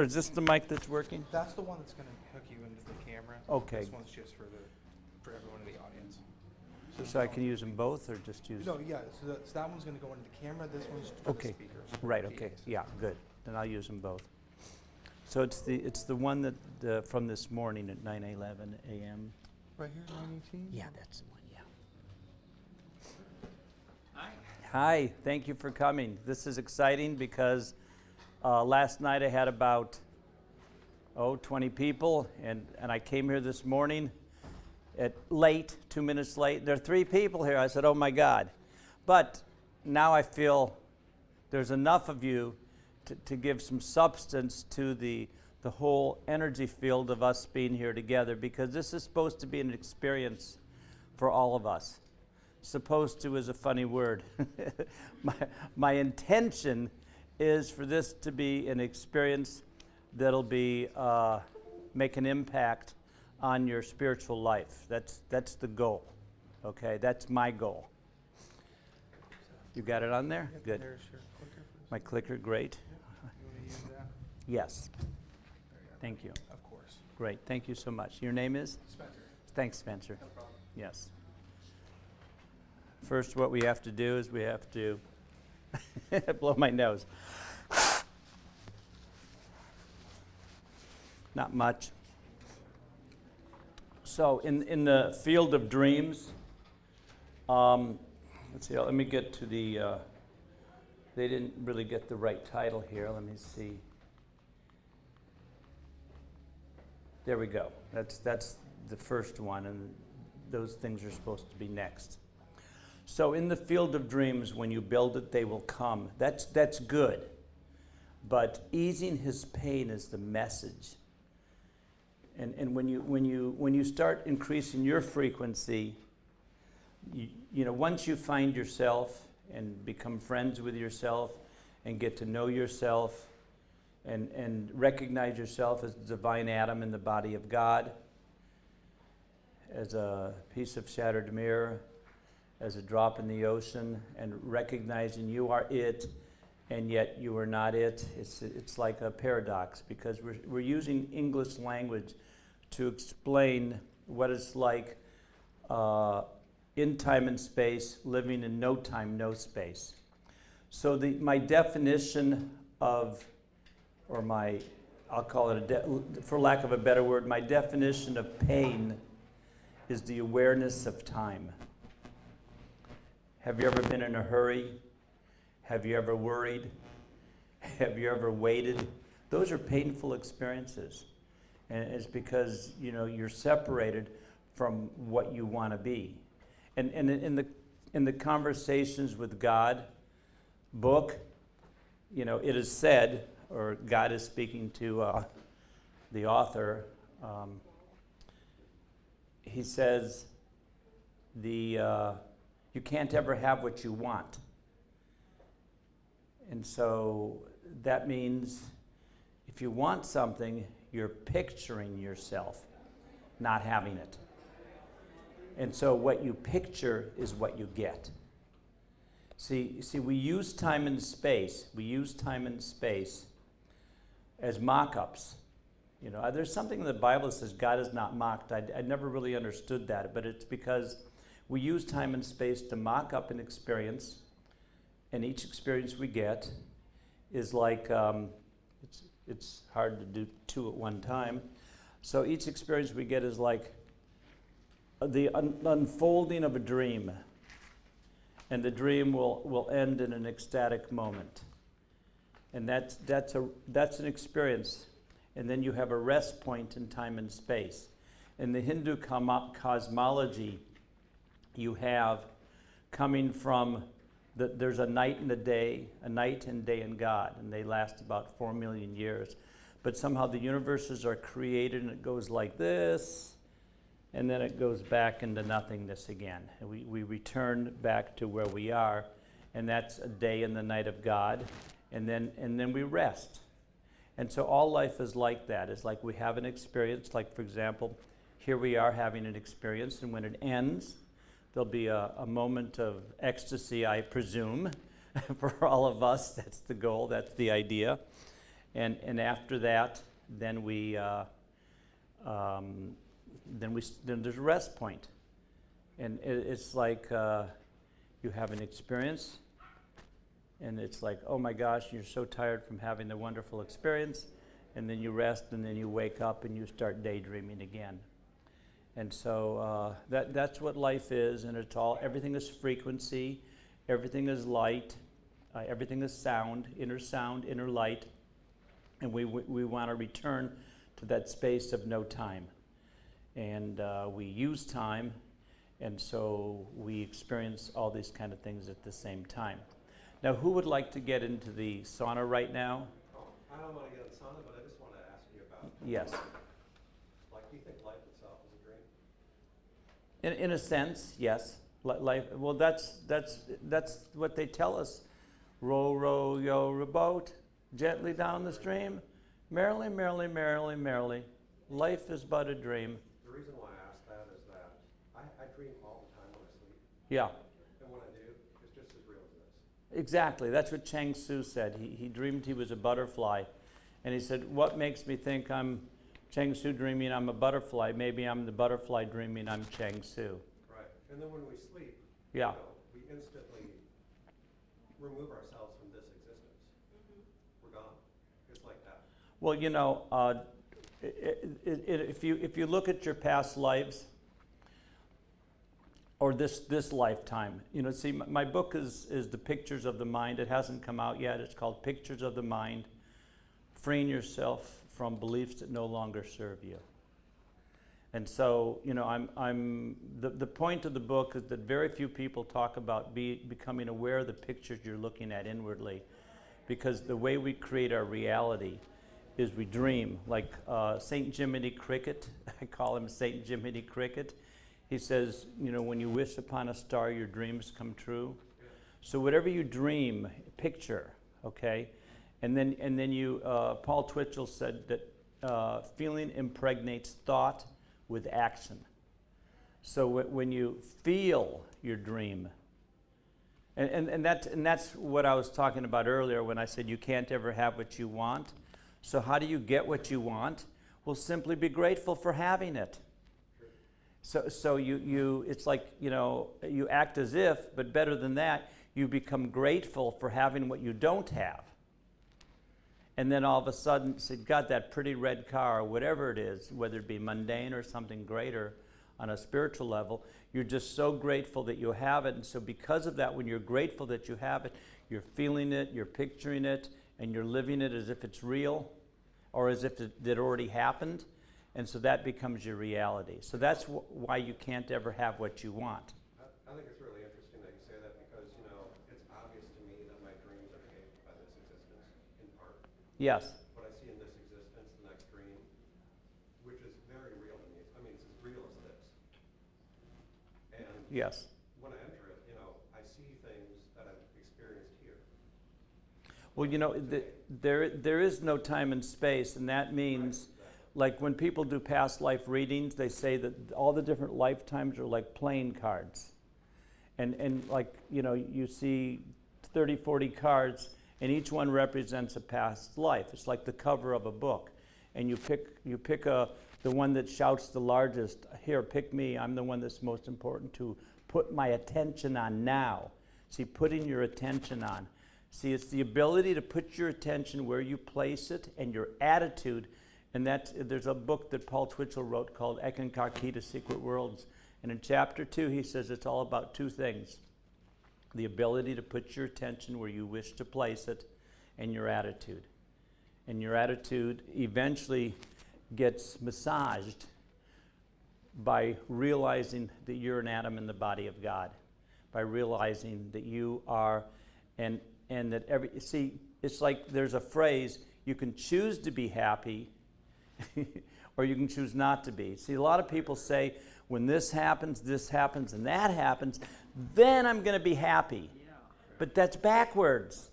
or is this the mic that's working? That's the one that's going to hook you into the camera. Okay. This one's just for everyone in the audience. So I can use them both, or just use? No, yeah. So that one's going to go into the camera. This one's for the speakers. Right. Okay. Yeah. Good. Then I'll use them both. So it's the one that from this morning at 9:11 a.m. Right here, 918. Yeah, that's the one. Yeah. Hi. Thank you for coming. This is exciting because last night I had about 20 people, and I came here this morning at 2 minutes late. There are 3 people here. I said, oh my God. But now I feel there's enough of you to give some substance to the whole energy field of us being here together, because this is supposed to be an experience for all of us. Supposed to is a funny word. my intention is for this to be an experience that'll be make an impact on your spiritual life. That's the goal. Okay, that's my goal. You got it on there? Yep, good. There's your clicker. My clicker, great. Yep. You want to use that? Yes. There you go. Thank you. Of course. Great. Thank you so much. Your name is? Spencer. Thanks, Spencer. No problem. Yes. First, what we have to do is we have to blow my nose. Not much. So, in the field of dreams, let's see. Let me get to the. They didn't really get the right title here. Let me see. There we go. That's the first one, and those things are supposed to be next. So in the field of dreams, when you build it, they will come. That's good. But easing his pain is the message. And when you start increasing your frequency, you know, once you find yourself and become friends with yourself and get to know yourself and recognize yourself as the divine atom in the body of God, as a piece of shattered mirror, as a drop in the ocean, and recognizing you are it and yet you are not it. It's like a paradox, because we're using English language to explain what it's like in time and space, living in no time, no space. So my definition of, or I'll call it for lack of a better word, my definition of pain is the awareness of time. Have you ever been in a hurry? Have you ever worried? Have you ever waited? Those are painful experiences. And it's because, you know, you're separated from what you want to be. And in the Conversations with God book, you know, it is said, or God is speaking to the author, he says, you can't ever have what you want. And so that means if you want something, you're picturing yourself not having it. And so what you picture is what you get. See, we use time and space. We use time and space as mock-ups. You know, there's something in the Bible that says God is not mocked. I never really understood that, but it's because we use time and space to mock up an experience, and each experience we get is like, it's hard to do 2 at one time. So each experience we get is like the unfolding of a dream, and the dream will end in an ecstatic moment. And that's an experience. And then you have a rest point in time and space. In the Hindu cosmology, you have coming from there's a night and a day in God, and they last about 4 million years. But somehow the universes are created, and it goes like this, and then it goes back into nothingness again. And we return back to where we are, and that's a day and the night of God, and then we rest. And so all life is like that. It's like we have an experience, like for example, here we are having an experience, and when it ends, there'll be a moment of ecstasy, I presume, for all of us. That's the goal, that's the idea. And after that, then then there's a rest point. And it's like you have an experience, and it's like, oh my gosh, you're so tired from having the wonderful experience, and then you rest, and then you wake up and you start daydreaming again. And so that's what life is, and everything is frequency, everything is light, everything is sound, inner light, and we want to return to that space of no time. And we use time, and so we experience all these kind of things at the same time. Now, who would like to get into the sauna right now? I don't want to get in sauna, but I just want to ask you about. Yes. Like, do you think life itself is a dream? In a sense, yes. Life. Well, that's what they tell us. Row, row, yo, rowboat, gently down the stream, merrily, merrily, merrily, merrily. Life is but a dream. The reason why I ask that is that I dream all the time when I sleep. Yeah. And when I do, it's just as real as this. Exactly. That's what Chang Tzu said. He dreamed he was a butterfly. And he said, what makes me think I'm Chang Tzu dreaming I'm a butterfly? Maybe I'm the butterfly dreaming I'm Chang Tzu. Right. And then when we sleep, Yeah. we instantly remove ourselves from this existence. We're gone. It's like that. Well, if you look at your past lives, or this lifetime, see, my book is the Pictures of the Mind. It hasn't come out yet. It's called Pictures of the Mind, Freeing Yourself from Beliefs That No Longer Serve You. And so, the point of the book is that very few people talk about becoming aware of the pictures you're looking at inwardly, because the way we create our reality is we dream. Like St. Jiminy Cricket, I call him St. Jiminy Cricket. He says, when you wish upon a star, your dreams come true. So whatever you dream, picture, okay? And then you, Paul Twitchell said that feeling impregnates thought with action. So when you feel your dream, and that's what I was talking about earlier when I said you can't ever have what you want. So how do you get what you want? Well, simply be grateful for having it. So you it's like, you act as if, but better than that, you become grateful for having what you don't have. And then all of a sudden, say, God, that pretty red car, or whatever it is, whether it be mundane or something greater on a spiritual level, you're just so grateful that you have it. And so because of that, when you're grateful that you have it, you're feeling it, you're picturing it, and you're living it as if it's real, or as if it already happened. And so that becomes your reality. So that's why you can't ever have what you want. I think it's really interesting that you say that because, it's obvious to me that my dreams are shaped by this existence in part. Yes. What I see in this existence, the next dream, which is very real to me. I mean, it's as real as this. And Yes. when I enter it, I see things that I've experienced here. Well, there is no time and space, and that means, like when people do past life readings, they say that all the different lifetimes are like playing cards. And like, you see 30, 40 cards, and each one represents a past life. It's like the cover of a book. And you pick the one that shouts the largest, here, pick me, I'm the one that's most important to put my attention on now. See, putting your attention on. See, it's the ability to put your attention where you place it and your attitude. And there's a book that Paul Twitchell wrote called Ekankar Secret Worlds. And in chapter 2, he says it's all about two things. The ability to put your attention where you wish to place it, and your attitude. And your attitude eventually gets massaged by realizing that you're an atom in the body of God. By realizing that you are, and that it's like there's a phrase, you can choose to be happy, or you can choose not to be. See, a lot of people say, when this happens, and that happens, then I'm going to be happy. But that's backwards.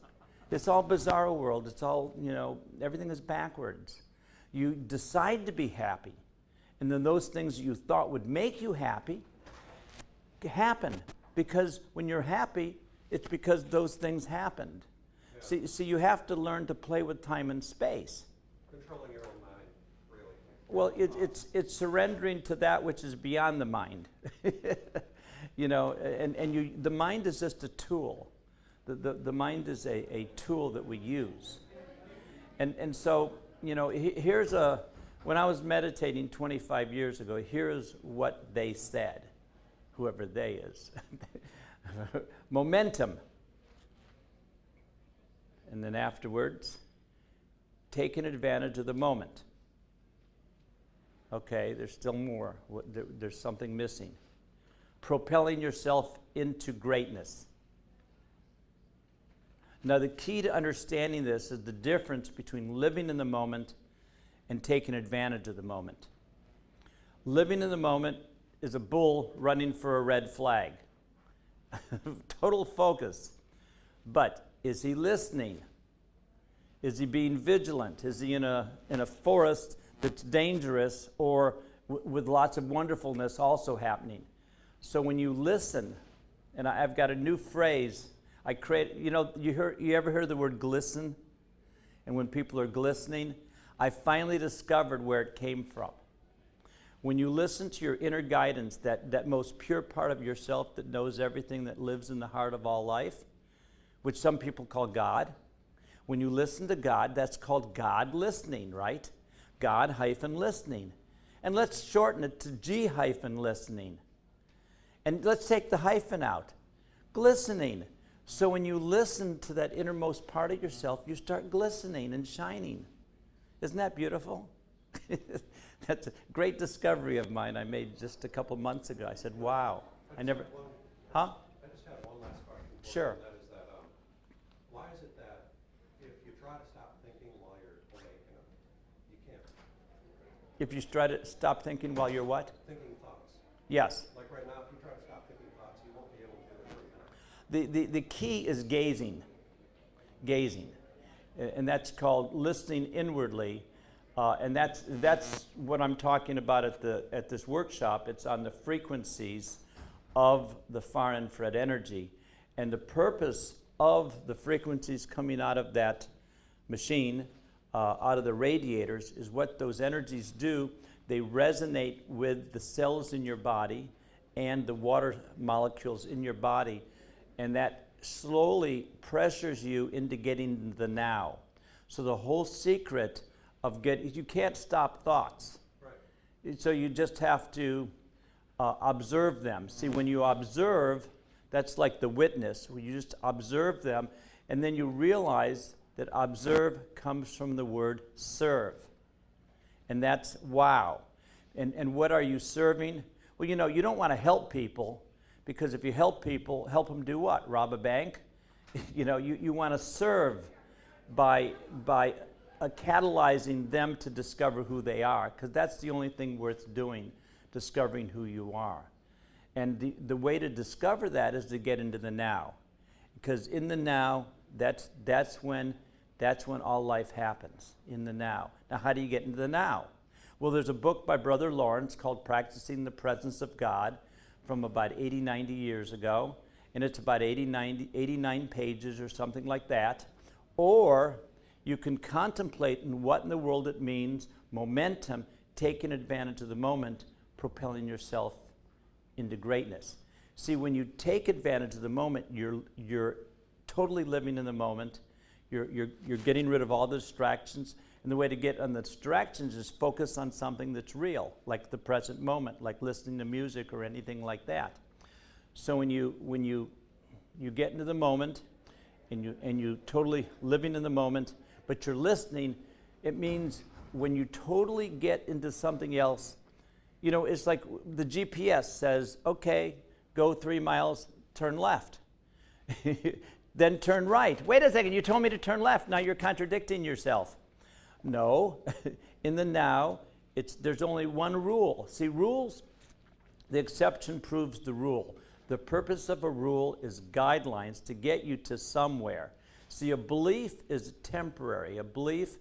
It's all bizarro world. It's all, everything is backwards. You decide to be happy. And then those things you thought would make you happy happen. Because when you're happy, it's because those things happened. See, you have to learn to play with time and space. Controlling your own mind, really. Well, it's surrendering to that which is beyond the mind. You know, the mind is just a tool. The mind is a tool that we use. And so, you know, when I was meditating 25 years ago, here's what they said, whoever they is. Momentum. And then afterwards, taking advantage of the moment. Okay, there's still more. There's something missing. Propelling yourself into greatness. Now, the key to understanding this is the difference between living in the moment and taking advantage of the moment. Living in the moment is a bull running for a red flag. Total focus. But is he listening? Is he being vigilant? Is he in a forest that's dangerous or with lots of wonderfulness also happening? So when you listen, and I've got a new phrase I create, you know, you ever heard the word glisten? And when people are glistening, I finally discovered where it came from. When you listen to your inner guidance, that most pure part of yourself that knows everything, that lives in the heart of all life, which some people call God, when you listen to God, that's called God listening, right? God-listening. And let's shorten it to G-listening. And let's take the hyphen out. Glistening. So when you listen to that innermost part of yourself, you start glistening and shining. Isn't that beautiful? That's a great discovery of mine I made just a couple months ago. I said, wow. I just had one last question for Sure. you, and that is that, why is it that if you try to stop thinking while you're awake, you can't? If you try to stop thinking while you're what? Thinking thoughts. Yes. Like right now, if you try to stop thinking thoughts, you won't be able to do it for a minute. The key is gazing. Gazing. And that's called listening inwardly. And that's what I'm talking about at this workshop. It's on the frequencies of the far infrared energy. And the purpose of the frequencies coming out of that machine, out of the radiators, is what those energies do. They resonate with the cells in your body and the water molecules in your body. And that slowly pressures you into getting the now. So the whole secret of you can't stop thoughts. Right. So you just have to observe them. See, when you observe, that's like the witness, where you just observe them, and then you realize that observe comes from the word serve. And that's wow. And what are you serving? Well, you know, you don't want to help people, because if you help people, help them do what? Rob a bank? You know, you want to serve by catalyzing them to discover who they are, because that's the only thing worth doing, discovering who you are. And the way to discover that is to get into the now, because in the now, that's when all life happens, in the now. Now, how do you get into the now? Well, there's a book by Brother Lawrence called Practicing the Presence of God from about 80, 90 years ago, and it's about 89 pages or something like that. Or you can contemplate in what in the world it means, momentum, taking advantage of the moment, propelling yourself into greatness. See, when you take advantage of the moment, you're totally living in the moment. You're getting rid of all the distractions. And the way to get on the distractions is focus on something that's real, like the present moment, like listening to music or anything like that. So when you get into the moment and you totally living in the moment, but you're listening, it means when you totally get into something else, you know, it's like the GPS says, okay, go 3 miles, turn left. Then turn right. Wait a second, you told me to turn left. Now you're contradicting yourself. No, in the now, there's only one rule. See, rules, the exception proves the rule. The purpose of a rule is guidelines to get you to somewhere. See, a belief is temporary. A belief,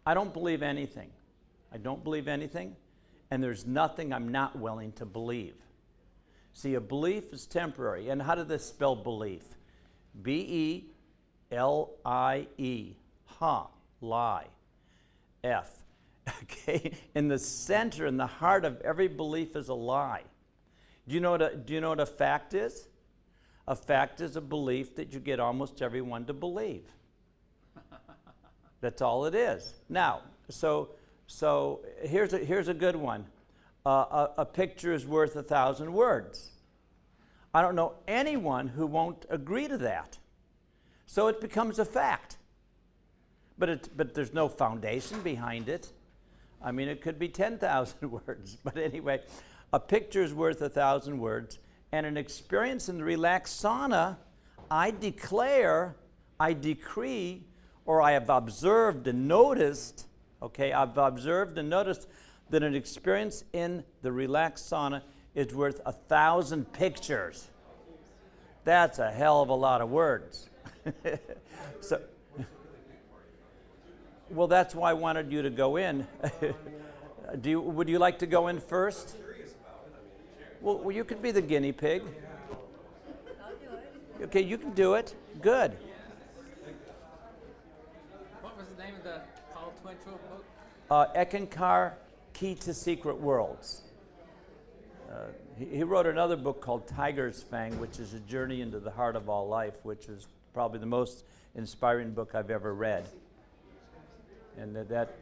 I don't believe anything. I don't believe anything, and there's nothing I'm not willing to believe. See, a belief is temporary. And how do they spell belief? B-E-L-I-E-F. L-I-E, lie. F. Okay, in the center, in the heart of every belief is a lie. Do you know what a fact is? A fact is a belief that you get almost everyone to believe. That's all it is. Now, so here's a good one. A picture is worth 1,000 words. I don't know anyone who won't agree to that. So it becomes a fact. But there's no foundation behind it. I mean, it could be 10,000 words. But anyway, a picture is worth 1,000 words. And an experience in the relaxed sauna, I declare, I decree, or I have observed and noticed, okay, I've observed and noticed that an experience in the relaxed sauna is worth 1,000 pictures. That's a hell of a lot of words. So, well, that's why I wanted you to go in. Would you like to go in first? Well, you could be the guinea pig. I'll do it. Okay, you can do it. Good. What was the name of the Paul Twitchell book? Eckankar, Key to Secret Worlds. He wrote another book called Tiger's Fang, which is a journey into the heart of all life, which is probably the most inspiring book I've ever read. And that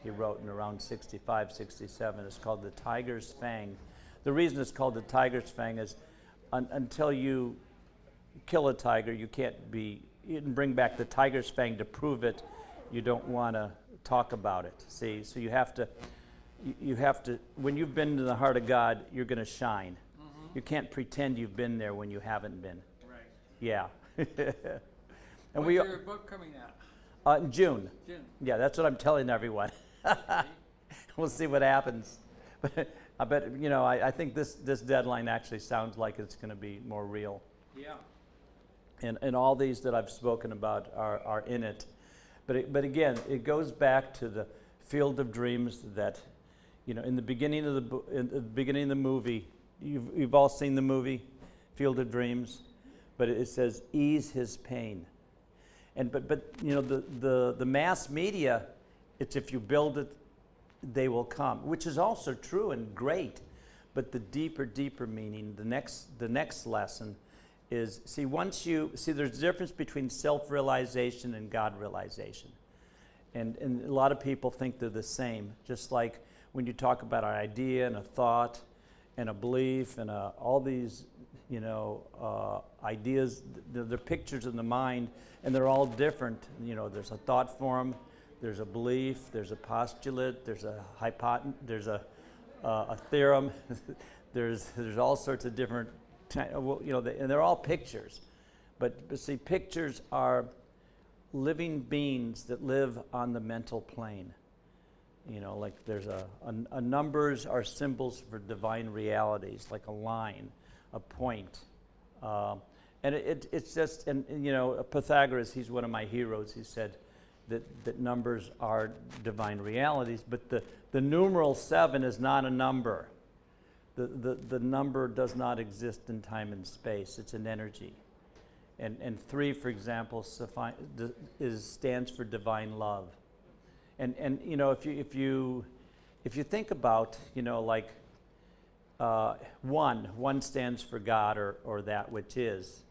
he wrote in around 65, 67. It's called The Tiger's Fang. The reason it's called The Tiger's Fang is until you kill a tiger, you can bring back the tiger's fang to prove it. You don't want to talk about it. See, so you have to, when you've been to the heart of God, you're going to shine. Mm-hmm. You can't pretend you've been there when you haven't been. Right. Yeah. And When's your book coming out? In June. June. Yeah, that's what I'm telling everyone. We'll see what happens. But I bet, I think this deadline actually sounds like it's going to be more real. Yeah. And all these that I've spoken about are in it. But again, it goes back to the field of dreams that, in the beginning of the movie, you've all seen the movie, Field of Dreams, but it says, ease his pain. But the mass media, it's if you build it, they will come, which is also true and great. But the deeper meaning, the next lesson is, there's a difference between self-realization and God realization. And a lot of people think they're the same, just like when you talk about an idea and a thought and a belief and all these, ideas, they're pictures in the mind, and they're all different. There's a thought form, there's a belief, there's a postulate, there's a there's a theorem, there's all sorts of different, and they're all pictures. But see, pictures are living beings that live on the mental plane. Like there's a numbers are symbols for divine realities, like a line, a point. And it's just, Pythagoras, he's one of my heroes. He said that numbers are divine realities, but the numeral 7 is not a number. The number does not exist in time and space. It's an energy. And 3, for example, stands for divine love. And if you think about, one stands for God or that which is.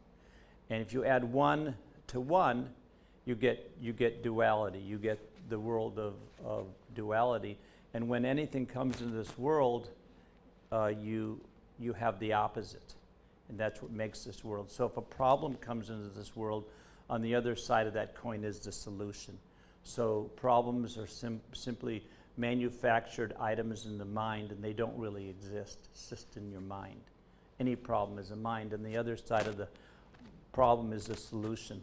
And if you add 1 to 1, you get duality. You get the world of duality. And when anything comes into this world, you have the opposite. And that's what makes this world. So if a problem comes into this world, on the other side of that coin is the solution. So problems are simply manufactured items in the mind, and they don't really exist. It's just in your mind. Any problem is a mind, and the other side of the problem is a solution.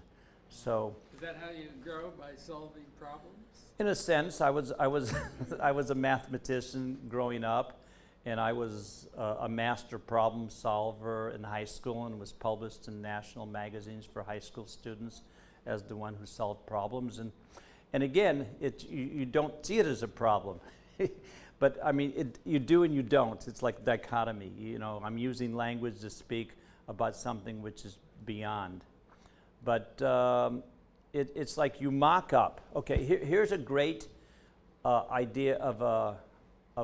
So Is that how you grow, by solving problems? in a sense, I was I was a mathematician growing up, and I was a master problem solver in high school, and was published in national magazines for high school students as the one who solved problems. And again, you don't see it as a problem, but I mean, you do and you don't. It's like dichotomy. I'm using language to speak about something which is beyond. But it's like you mock up. Okay, here's a great idea of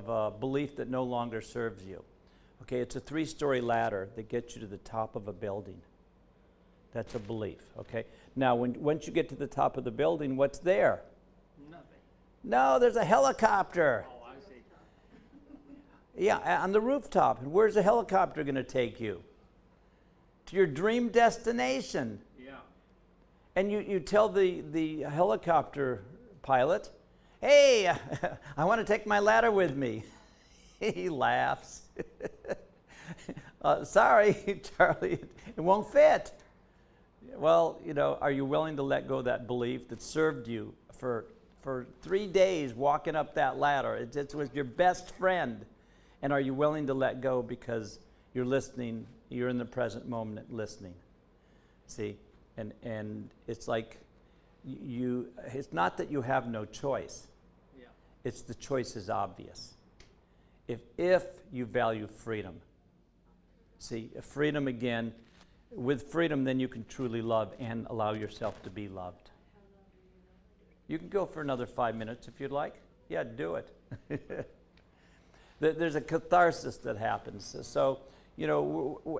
a belief that no longer serves you. Okay, it's a 3-story ladder that gets you to the top of a building. That's a belief, okay? Now, once you get to the top of the building, what's there? Nothing. No, there's a helicopter. Oh, I see. Yeah, on the rooftop. And where's the helicopter going to take you? To your dream destination. Yeah. And you tell the helicopter pilot, hey, I want to take my ladder with me. He laughs. Sorry, Charlie, it won't fit. Well, are you willing to let go of that belief that served you for 3 days walking up that ladder? It was your best friend. And are you willing to let go because you're listening, you're in the present moment listening? See? And it's like it's not that you have no choice. Yeah. It's the choice is obvious. If you value freedom. See, freedom again, with freedom then you can truly love and allow yourself to be loved. You can go for another 5 minutes if you'd like. Yeah, do it. There's a catharsis that happens. So,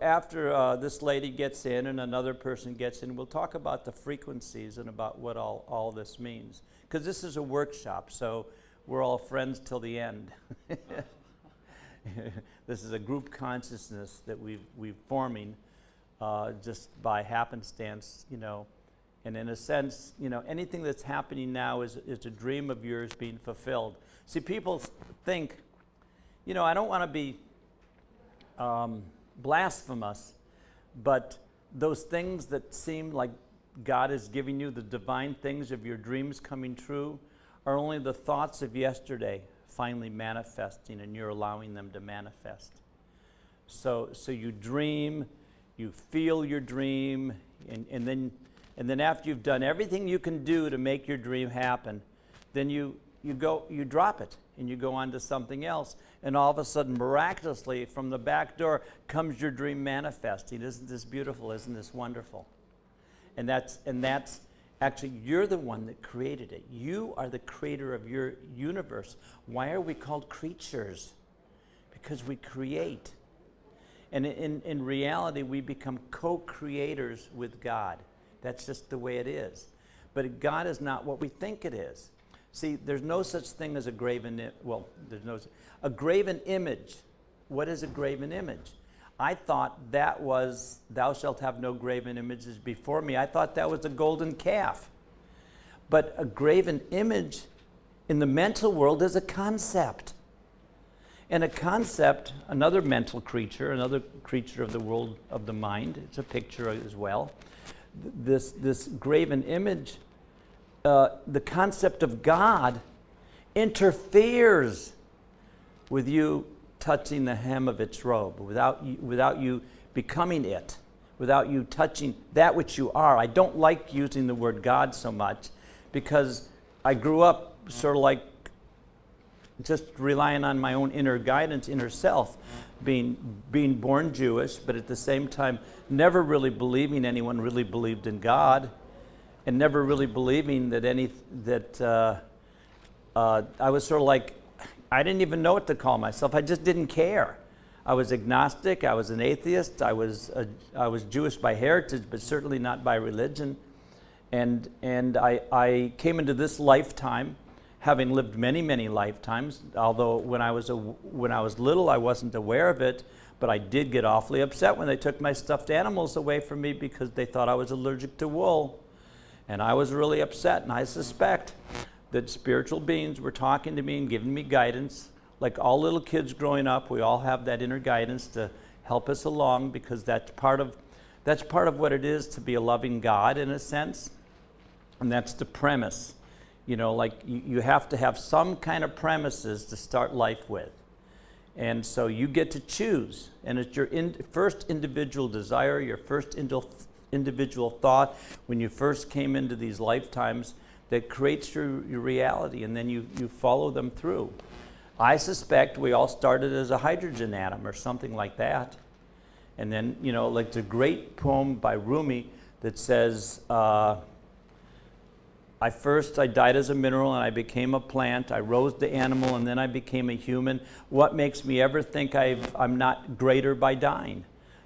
after this lady gets in and another person gets in, we'll talk about the frequencies and about what all this means. Because this is a workshop, so we're all friends till the end. This is a group consciousness that we've forming just by happenstance, And in a sense, anything that's happening now is a dream of yours being fulfilled. See, people think, I don't want to be blasphemous, but those things that seem like God is giving you, the divine things of your dreams coming true, are only the thoughts of yesterday finally manifesting, and you're allowing them to manifest. So you dream, you feel your dream, and then after you've done everything you can do to make your dream happen, then you drop it and you go on to something else, and all of a sudden, miraculously, from the back door comes your dream manifesting. Isn't this beautiful? Isn't this wonderful? And that's actually, you're the one that created it. You are the creator of your universe. Why are we called creatures? Because we create. And in reality, we become co-creators with God. That's just the way it is. But God is not what we think it is. See, there's no such thing as a graven image. What is a graven image? I thought that was, thou shalt have no graven images before me. I thought that was a golden calf. But a graven image in the mental world is a concept. And a concept, another mental creature, another creature of the world of the mind, it's a picture as well. This graven image, the concept of God interferes with you touching the hem of its robe, without you becoming it, without you touching that which you are. I don't like using the word God so much because I grew up sort of like just relying on my own inner guidance, inner self, being born Jewish, but at the same time never really believing anyone really believed in God, and never really believing that I was sort of like, I didn't even know what to call myself. I just didn't care. I was agnostic. I was an atheist. I was Jewish by heritage, but certainly not by religion. And I came into this lifetime, having lived many, many lifetimes. Although when I was little, I wasn't aware of it. But I did get awfully upset when they took my stuffed animals away from me because they thought I was allergic to wool. And I was really upset. And I suspect that spiritual beings were talking to me and giving me guidance. Like all little kids growing up, we all have that inner guidance to help us along, because that's part of what it is to be a loving God in a sense. And that's the premise. You have to have some kind of premises to start life with. And so you get to choose. And it's your first individual desire, your first individual thought when you first came into these lifetimes that creates your reality, and then you follow them through. I suspect we all started as a hydrogen atom or something like that. And then, like the great poem by Rumi that says, I died as a mineral and I became a plant. I rose to animal and then I became a human. What makes me ever think I'm not greater by dying?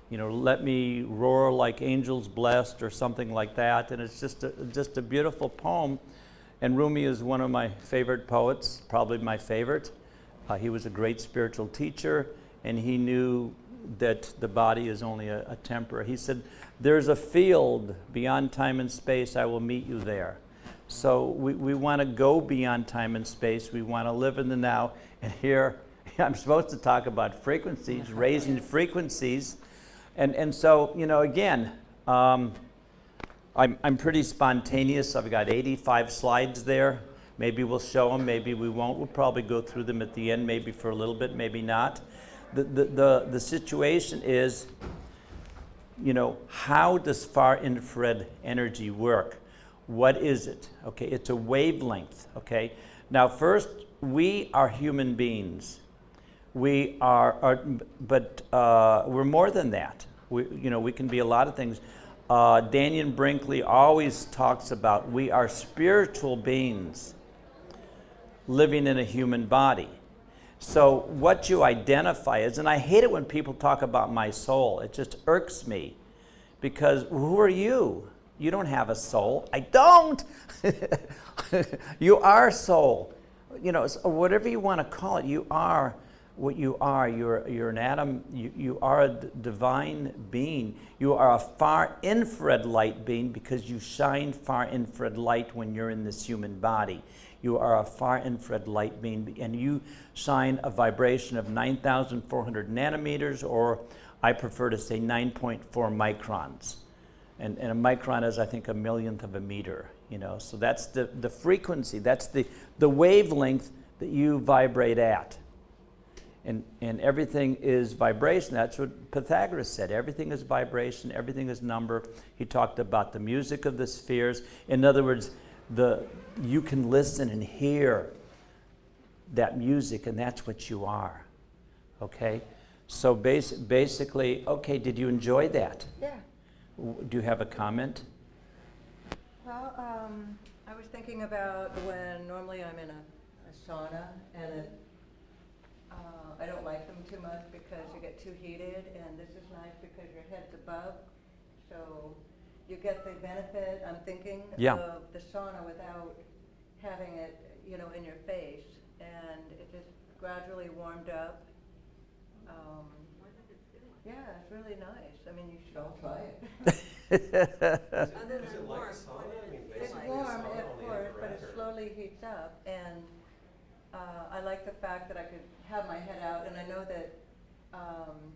You know, let me roar like angels blessed or something like that. And it's just a beautiful poem. And Rumi is one of my favorite poets, probably my favorite. He was a great spiritual teacher, and he knew that the body is only a temporary. He said, there's a field beyond time and space, I will meet you there. So we want to go beyond time and space. We want to live in the now. And here, I'm supposed to talk about frequencies, raising frequencies. And so, you know, again, I'm pretty spontaneous. I've got 85 slides there. Maybe we'll show them, maybe we won't. We'll probably go through them at the end, maybe for a little bit, maybe not. The situation is, you know, how does far infrared energy work? What is it? Okay, it's a wavelength, okay? Now first, we are human beings. We but we're more than that. We can be a lot of things. Daniel Brinkley always talks about we are spiritual beings living in a human body. So what you identify as, and I hate it when people talk about my soul. It just irks me because who are you? You don't have a soul. I don't. You are soul. You know, so whatever you want to call it, you are what you are. You're an atom. You are a divine being. You are a far infrared light being because you shine far infrared light when you're in this human body. You are a far infrared light being, and you shine a vibration of 9,400 nanometers, or I prefer to say 9.4 microns. And a micron is, I think, a millionth of a meter. You know, so that's the frequency. That's the wavelength that you vibrate at. And everything is vibration. That's what Pythagoras said. Everything is vibration. Everything is number. He talked about the music of the spheres. In other words, you can listen and hear that music, and that's what you are. Okay? So basically, okay, did you enjoy that? Yeah. Do you have a comment? Well, I was thinking about when normally I'm in a sauna and I don't like them too much because you get too heated, and this is nice because your head's above, so you get the benefit, I'm thinking, of the sauna without having it, you know, in your face, and it just gradually warmed up. Yeah, it's really nice. I mean, you should all try it. Is it like a sauna? I mean, It's basically warm, a sauna, of only course, but infrared, it or- slowly heats up, and I like the fact that I could have my head out, and I know that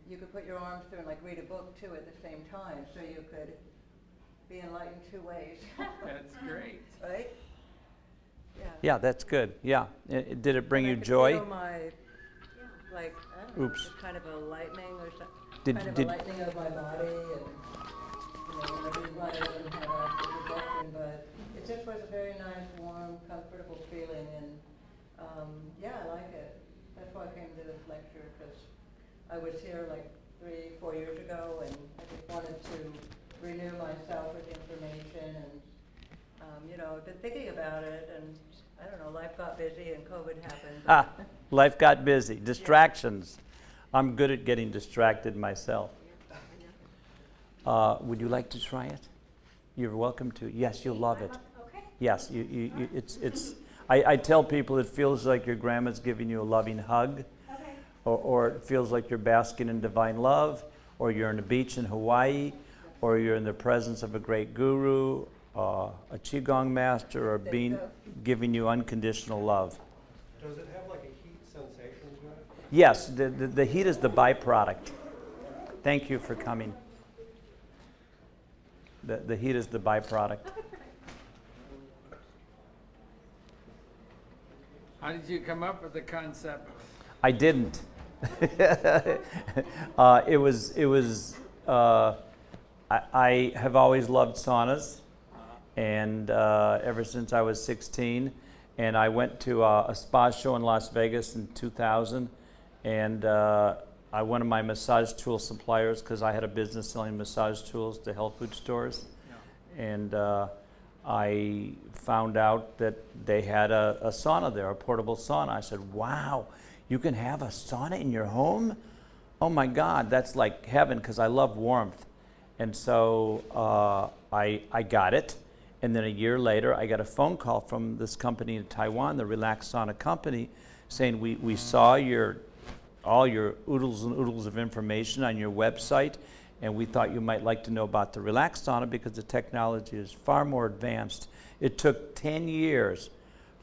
you could put your arms through and like read a book too at the same time, so you could be enlightened two ways, That's great. right? Yeah. Yeah, that's good. Yeah. Did it bring And you I could joy? feel my, like, I don't know, Oops. just kind of a lightening or something. Did- kind of did- a lightening of my body, and you know, I didn't run it and have a projection, but it just was a very nice, warm, comfortable feeling, and yeah, I like it. That's why I came to this lecture, because I was here like 3-4 years ago, and I just wanted to renew myself with information, and you know, I've been thinking about it, and I don't know, life got busy and COVID happened. Life got busy. Distractions. I'm good at getting distracted myself. Would you like to try it? You're welcome to. Yes, you'll love it. Okay. Yes, it's. I tell people it feels like your grandma's giving you a loving hug, Okay. or it feels like you're basking in divine love, or you're on a beach in Hawaii, or you're in the presence of a great guru, a qigong master, or There you being go. giving you unconditional love. Does it have like a heat sensation to it? Yes, the heat is the byproduct. Thank you for coming. The heat is the byproduct. How did you come up with the concept? I didn't. I have always loved saunas, and ever since I was 16, and I went to a spa show in Las Vegas in 2000, and I went to my massage tool suppliers because I had a business selling massage tools to health food stores, and I found out that they had a sauna there, a portable sauna. I said, wow, you can have a sauna in your home? Oh my God, that's like heaven, because I love warmth. And so I got it. And then a year later, I got a phone call from this company in Taiwan, the Relax Sauna company, saying, we saw all your oodles and oodles of information on your website, and we thought you might like to know about the Relax Sauna because the technology is far more advanced. It took 10 years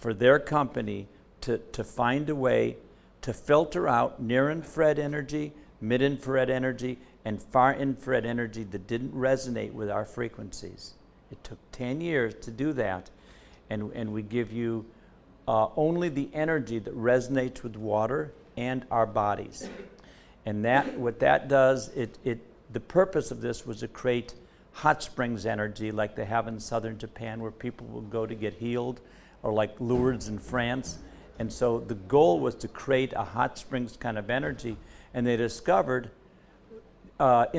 for their company to find a way to filter out near-infrared energy, mid-infrared energy, and far-infrared energy that didn't resonate with our frequencies. It took 10 years to do that, and we give you only the energy that resonates with water and our bodies. And what that does, the purpose of this was to create hot springs energy like they have in southern Japan, where people will go to get healed, or like Lourdes in France. And so the goal was to create a hot springs kind of energy, and they discovered that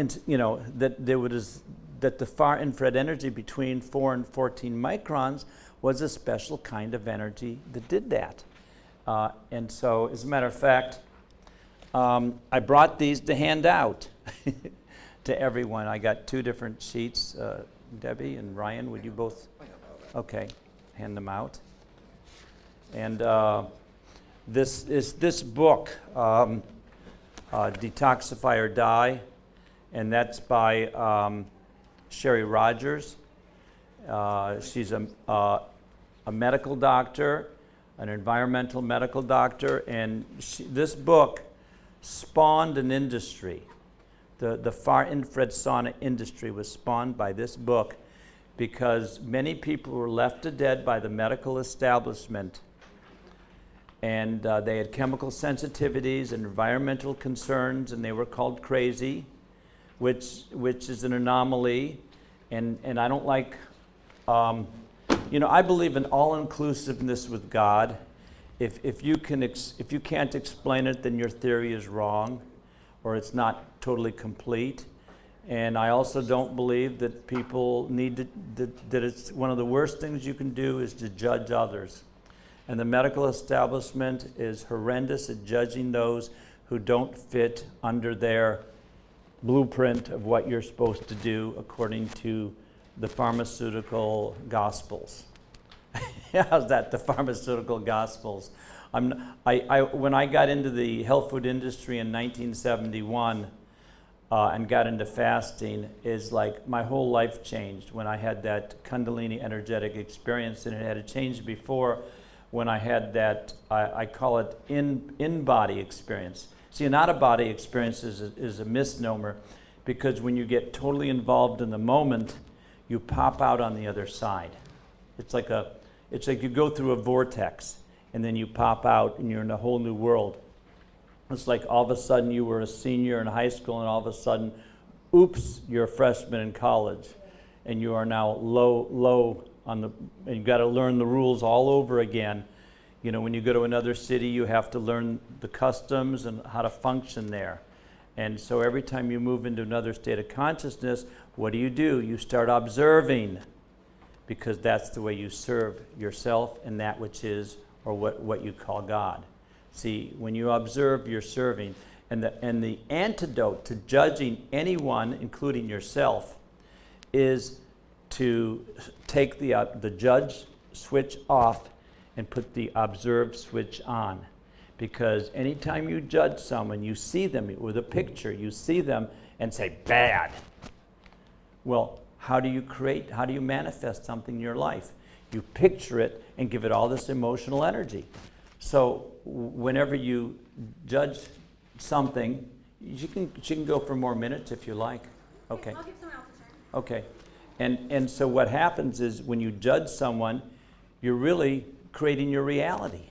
the far infrared energy between 4 and 14 microns was a special kind of energy that did that. And so, as a matter of fact, I brought these to hand out to everyone. I got 2 different sheets. Debbie and Ryan, would you both? Okay, hand them out. And this book, Detoxify or Die, and that's by Sherry Rogers. She's a medical doctor, an environmental medical doctor, and this book spawned an industry. The far infrared sauna industry was spawned by this book because many people were left to dead by the medical establishment, and they had chemical sensitivities and environmental concerns, and they were called crazy, which is an anomaly, and I don't like, I believe in all-inclusiveness with God. If you can't explain it, then your theory is wrong, or it's not totally complete. And I also don't believe that people need that it's one of the worst things you can do is to judge others. And the medical establishment is horrendous at judging those who don't fit under their blueprint of what you're supposed to do according to the pharmaceutical gospels. How's that, the pharmaceutical gospels? When I got into the health food industry in 1971 and got into fasting, is like my whole life changed when I had that Kundalini energetic experience, and it had changed before when I had that, I call it in-body experience. See, an out-of-body experience is a misnomer, because when you get totally involved in the moment, you pop out on the other side. It's like you go through a vortex, and then you pop out, and you're in a whole new world. It's like all of a sudden you were a senior in high school, and all of a sudden, oops, you're a freshman in college, and you are now low on the, and you've got to learn the rules all over again. You know, when you go to another city, you have to learn the customs and how to function there. And so every time you move into another state of consciousness, what do? You start observing, because that's the way you serve yourself and that which is, or what you call God. See, when you observe, you're serving. And the antidote to judging anyone, including yourself, is to take the judge switch off and put the observe switch on. Because anytime you judge someone, you see them with a picture, you see them and say, bad. Well, how do you manifest something in your life? You picture it and give it all this emotional energy. So whenever you judge something, you can go for more minutes if you like. Okay. I'll give someone else a turn. Okay. And so what happens is when you judge someone, you're really creating your reality.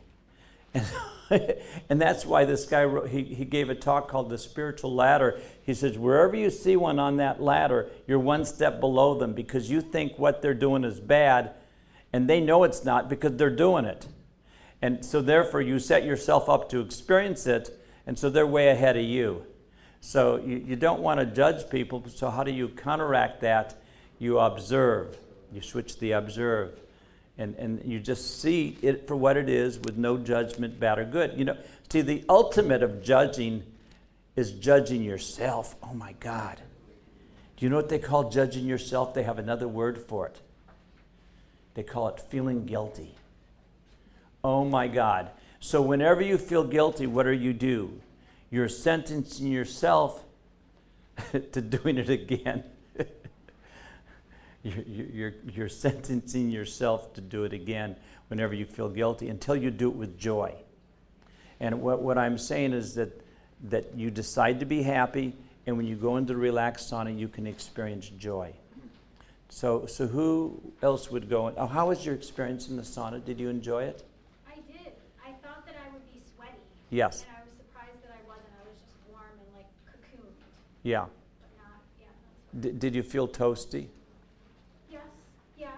And that's why this guy wrote, he gave a talk called The Spiritual Ladder. He says, wherever you see one on that ladder, you're one step below them, because you think what they're doing is bad, and they know it's not because they're doing it. And so therefore you set yourself up to experience it, and so they're way ahead of you. So you don't want to judge people, so how do you counteract that? You observe. You switch the observe. And you just see it for what it is with no judgment, bad or good. You know, see, the ultimate of judging is judging yourself. Oh my God. Do you know what they call judging yourself? They have another word for it. They call it feeling guilty. Oh my God. So whenever you feel guilty, what do? You're sentencing yourself to doing it again. You're sentencing yourself to do it again whenever you feel guilty until you do it with joy. And what I'm saying is that you decide to be happy, and when you go into the relaxed sauna, you can experience joy. So who else would go? Oh, how was your experience in the sauna? Did you enjoy it? I did. I thought that I would be sweaty. Yes. And I was surprised that I wasn't. I was just warm and like cocooned. Yeah. But not, yeah. Not sweaty. Did you feel toasty? Yes, yeah,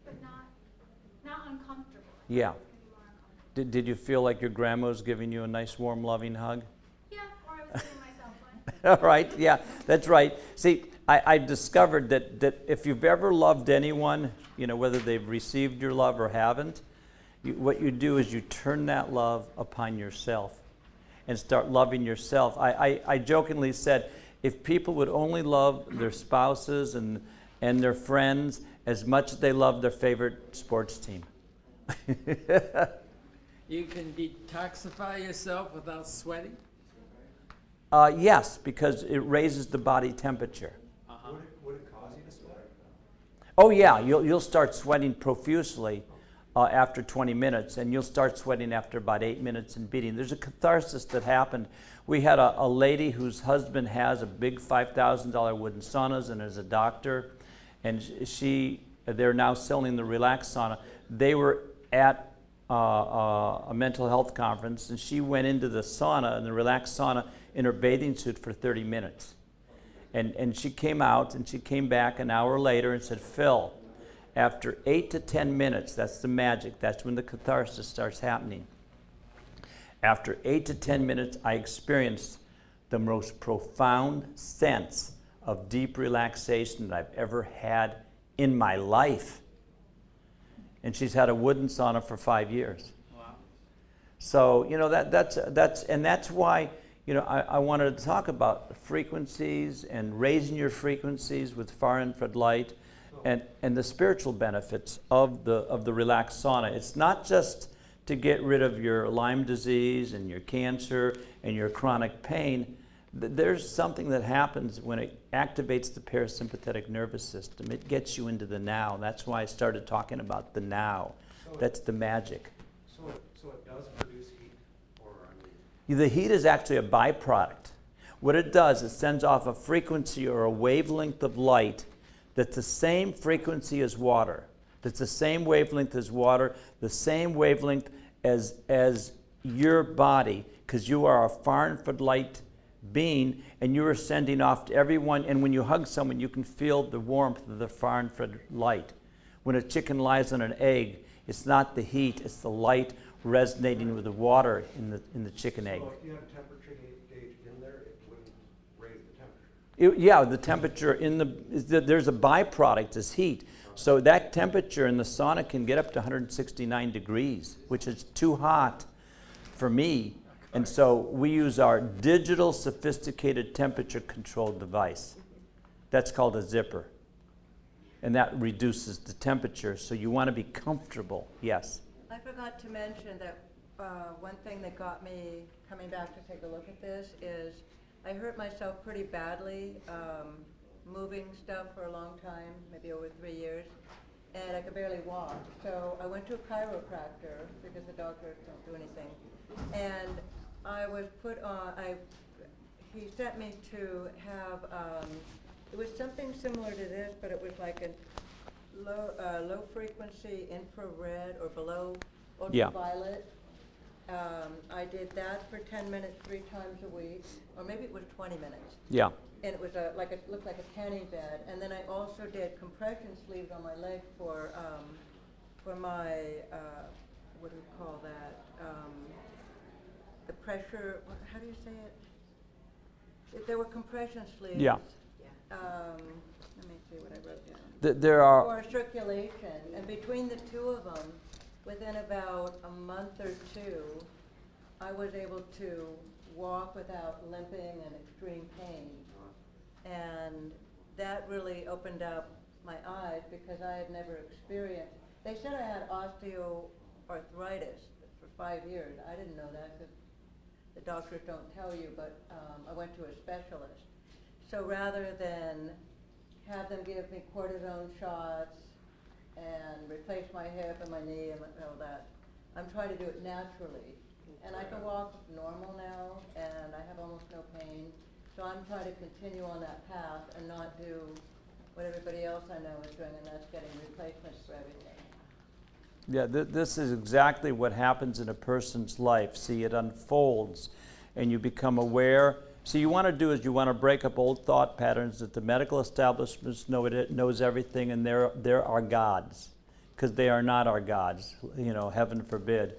but not uncomfortable. Yeah. It was gonna be more uncomfortable. Did you feel like your grandma was giving you a nice, warm, loving hug? Yeah, or I was giving myself one. All right, yeah, that's right. See, I discovered that if you've ever loved anyone, you know, whether they've received your love or haven't, what you do is you turn that love upon yourself and start loving yourself. I jokingly said, if people would only love their spouses and their friends as much as they love their favorite sports team. You can detoxify yourself without sweating? Yes, because it raises the body temperature. Would it cause you to sweat? Oh yeah, you'll start sweating profusely after 20 minutes, and you'll start sweating after about 8 minutes and beating. There's a catharsis that happened. We had a lady whose husband has a big $5,000 wooden saunas and is a doctor, and they're now selling the relaxed sauna. They were at a mental health conference, and she went into the sauna, in the relaxed sauna, in her bathing suit for 30 minutes. And she came out, and she came back an hour later and said, Phil, after 8 to 10 minutes, that's the magic, that's when the catharsis starts happening. After 8 to 10 minutes, I experienced the most profound sense of deep relaxation that I've ever had in my life. And she's had a wooden sauna for 5 years. Wow. So, you know, that's why, you know, I wanted to talk about frequencies and raising your frequencies with far infrared light and the spiritual benefits of the relaxed sauna. It's not just to get rid of your Lyme disease and your cancer and your chronic pain. There's something that happens when it activates the parasympathetic nervous system. It gets you into the now. That's why I started talking about the now. That's the magic. So it does produce heat, or I mean, The heat is actually a byproduct. What it does, it sends off a frequency or a wavelength of light that's the same frequency as water. That's the same wavelength as water, the same wavelength as your body, because you are a far infrared light being, and you are sending off to everyone. And when you hug someone, you can feel the warmth of the far infrared light. When a chicken lies on an egg, it's not the heat, it's the light resonating with the water in the chicken egg. so if you had a temperature gauge in there, it wouldn't raise the temperature. Yeah, the temperature there's a byproduct, is heat. So that temperature in the sauna can get up to 169 degrees, which is too hot for me. And so we use our digital sophisticated temperature control device. That's called a zipper. And that reduces the temperature, so you want to be comfortable. Yes. I forgot to mention that one thing that got me coming back to take a look at this is I hurt myself pretty badly moving stuff for a long time, maybe over 3 years, and I could barely walk. So I went to a chiropractor because the doctors don't do anything. And I was put on, he sent me to have, it was something similar to this, but it was like a low frequency infrared or below Yeah. ultraviolet. I did that for 10 minutes 3 times a week, or maybe it was 20 minutes. Yeah. And it was looked like a tanning bed. And then I also did compression sleeves on my leg for my, what do you call that? The pressure, how do you say it? There were compression sleeves. Yeah. Let me see what I wrote down. There are, For circulation, and between the two of them, within about a month or two, I was able to walk without limping and extreme pain. And that really opened up my eyes because I had never experienced, they said I had osteoarthritis for 5 years. I didn't know that because the doctors don't tell you, but I went to a specialist. So rather than have them give me cortisone shots and replace my hip and my knee and all that, I'm trying to do it naturally. And I can walk normal now, and I have almost no pain. So I'm trying to continue on that path and not do what everybody else I know is doing, and that's getting replacements for everything. yeah, this is exactly what happens in a person's life. See, it unfolds, and you become aware. So you want to do is you want to break up old thought patterns that the medical establishment knows everything, and they're our gods, because they are not our gods. You know, heaven forbid.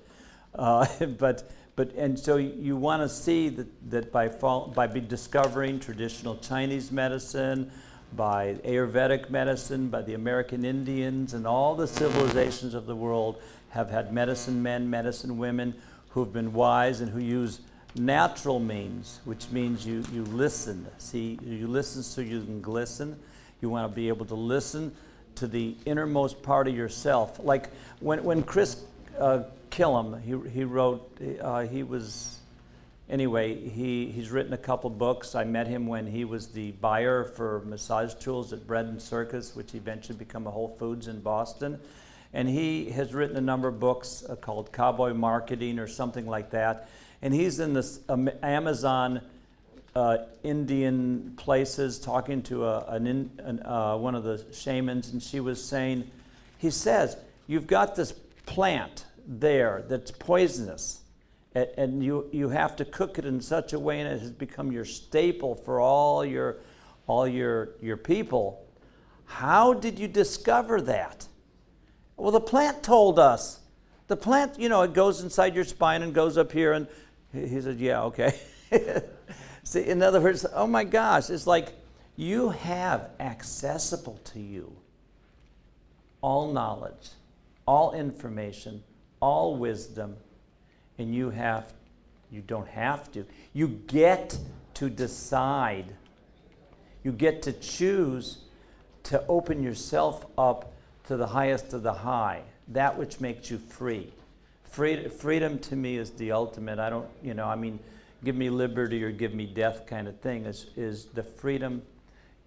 And so you want to see that by discovering traditional Chinese medicine, by Ayurvedic medicine, by the American Indians, and all the civilizations of the world have had medicine men, medicine women who've been wise and who use natural means, which means you listen. See, you listen so you can glisten. You want to be able to listen to the innermost part of yourself. Like when Chris Killam, he wrote, he's written a couple books. I met him when he was the buyer for massage tools at Bread and Circus, which eventually became a Whole Foods in Boston. And he has written a number of books called Cowboy Marketing or something like that. And he's in this Amazon Indian places talking to one of the shamans, and she was saying, he says, you've got this plant there that's poisonous, and you have to cook it in such a way, and it has become your staple for all your people. How did you discover that? Well, the plant told us. The plant, it goes inside your spine and goes up here, and he said, yeah, okay. See, in other words, oh my gosh, it's like you have accessible to you all knowledge, all information, all wisdom, and you don't have to. You get to decide. You get to choose to open yourself up to the highest of the high, that which makes you free. Freedom to me is the ultimate. I don't, give me liberty or give me death kind of thing. Is the freedom,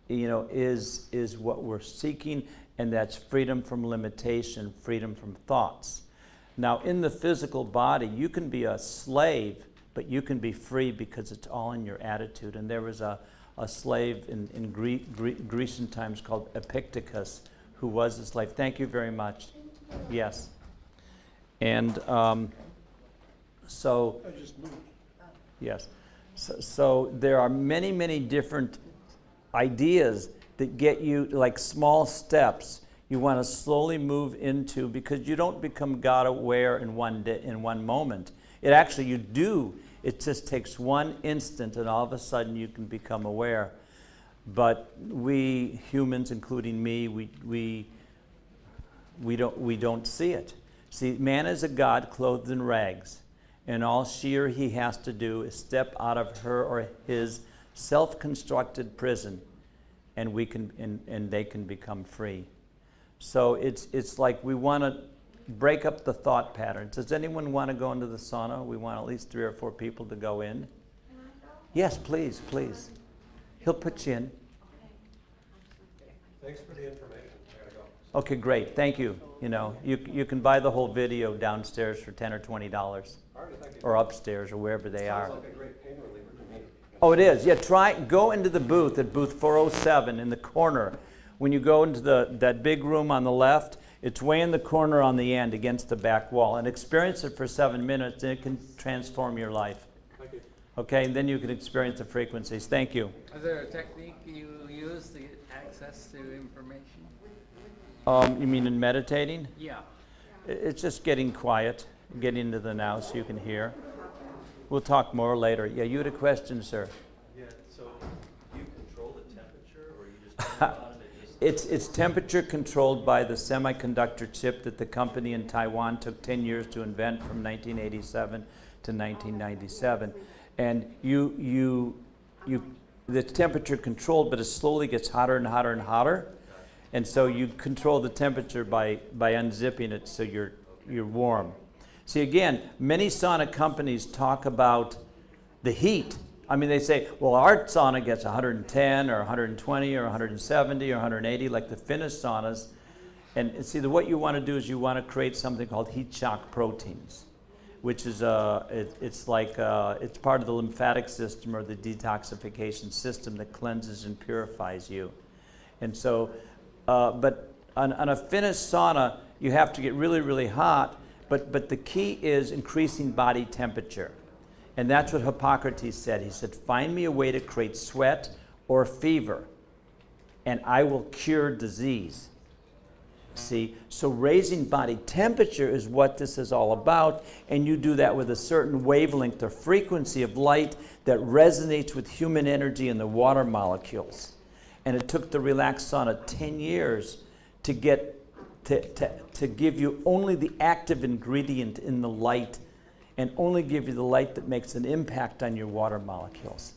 is what we're seeking, and that's freedom from limitation, freedom from thoughts. Now, in the physical body, you can be a slave, but you can be free because it's all in your attitude. And there was a slave in Grecian times called Epictetus, who was a slave. Thank you very much. Yes. And so, yes. So there are many, many different ideas that get you, like small steps, you want to slowly move into, because you don't become God aware in one day, in one moment. It actually, you do. It just takes one instant, and all of a sudden you can become aware. But we humans, including me, we don't see it. See, man is a god clothed in rags, and all she or he has to do is step out of her or his self-constructed prison, and they can become free. So it's like we want to break up the thought patterns. Does anyone want to go into the sauna? We want at least 3 or 4 people to go in. Can I go? Yes, please, please. He'll put you in. Thanks for the information. I gotta go. Okay, great. Thank you. You can buy the whole video downstairs for $10 or $20, All right, thank you. or upstairs, or wherever they are. Sounds like a great pain reliever to me. Oh, it is. Yeah, go into the booth at booth 407 in the corner. When you go into that big room on the left, it's way in the corner on the end against the back wall, and experience it for 7 minutes, and it can transform your life. Thank you. Okay, and then you can experience the frequencies. Thank you. Is there a technique you use to get access to information? You mean in meditating? Yeah. It's just getting quiet, getting into the now so you can hear. We'll talk more later. Yeah, you had a question, sir. Yeah, so do you control the temperature, or you just turn it on and it It's temperature controlled by the semiconductor chip that the company in Taiwan took 10 years to invent from 1987 to 1997. And the temperature controlled, but it slowly gets hotter and hotter and hotter. And so you control the temperature by unzipping it so you're warm. See, again, many sauna companies talk about the heat. I mean, they say, well, our sauna gets 110 or 120 or 170 or 180, like the Finnish saunas. And see, what you want to do is you want to create something called heat shock proteins, which is it's part of the lymphatic system or the detoxification system that cleanses and purifies you. And so, but on a Finnish sauna, you have to get really, really hot. But the key is increasing body temperature. And that's what Hippocrates said. He said, find me a way to create sweat or fever, and I will cure disease. See, so raising body temperature is what this is all about, and you do that with a certain wavelength or frequency of light that resonates with human energy in the water molecules. And it took the relaxed sauna 10 years to get to give you only the active ingredient in the light, and only give you the light that makes an impact on your water molecules.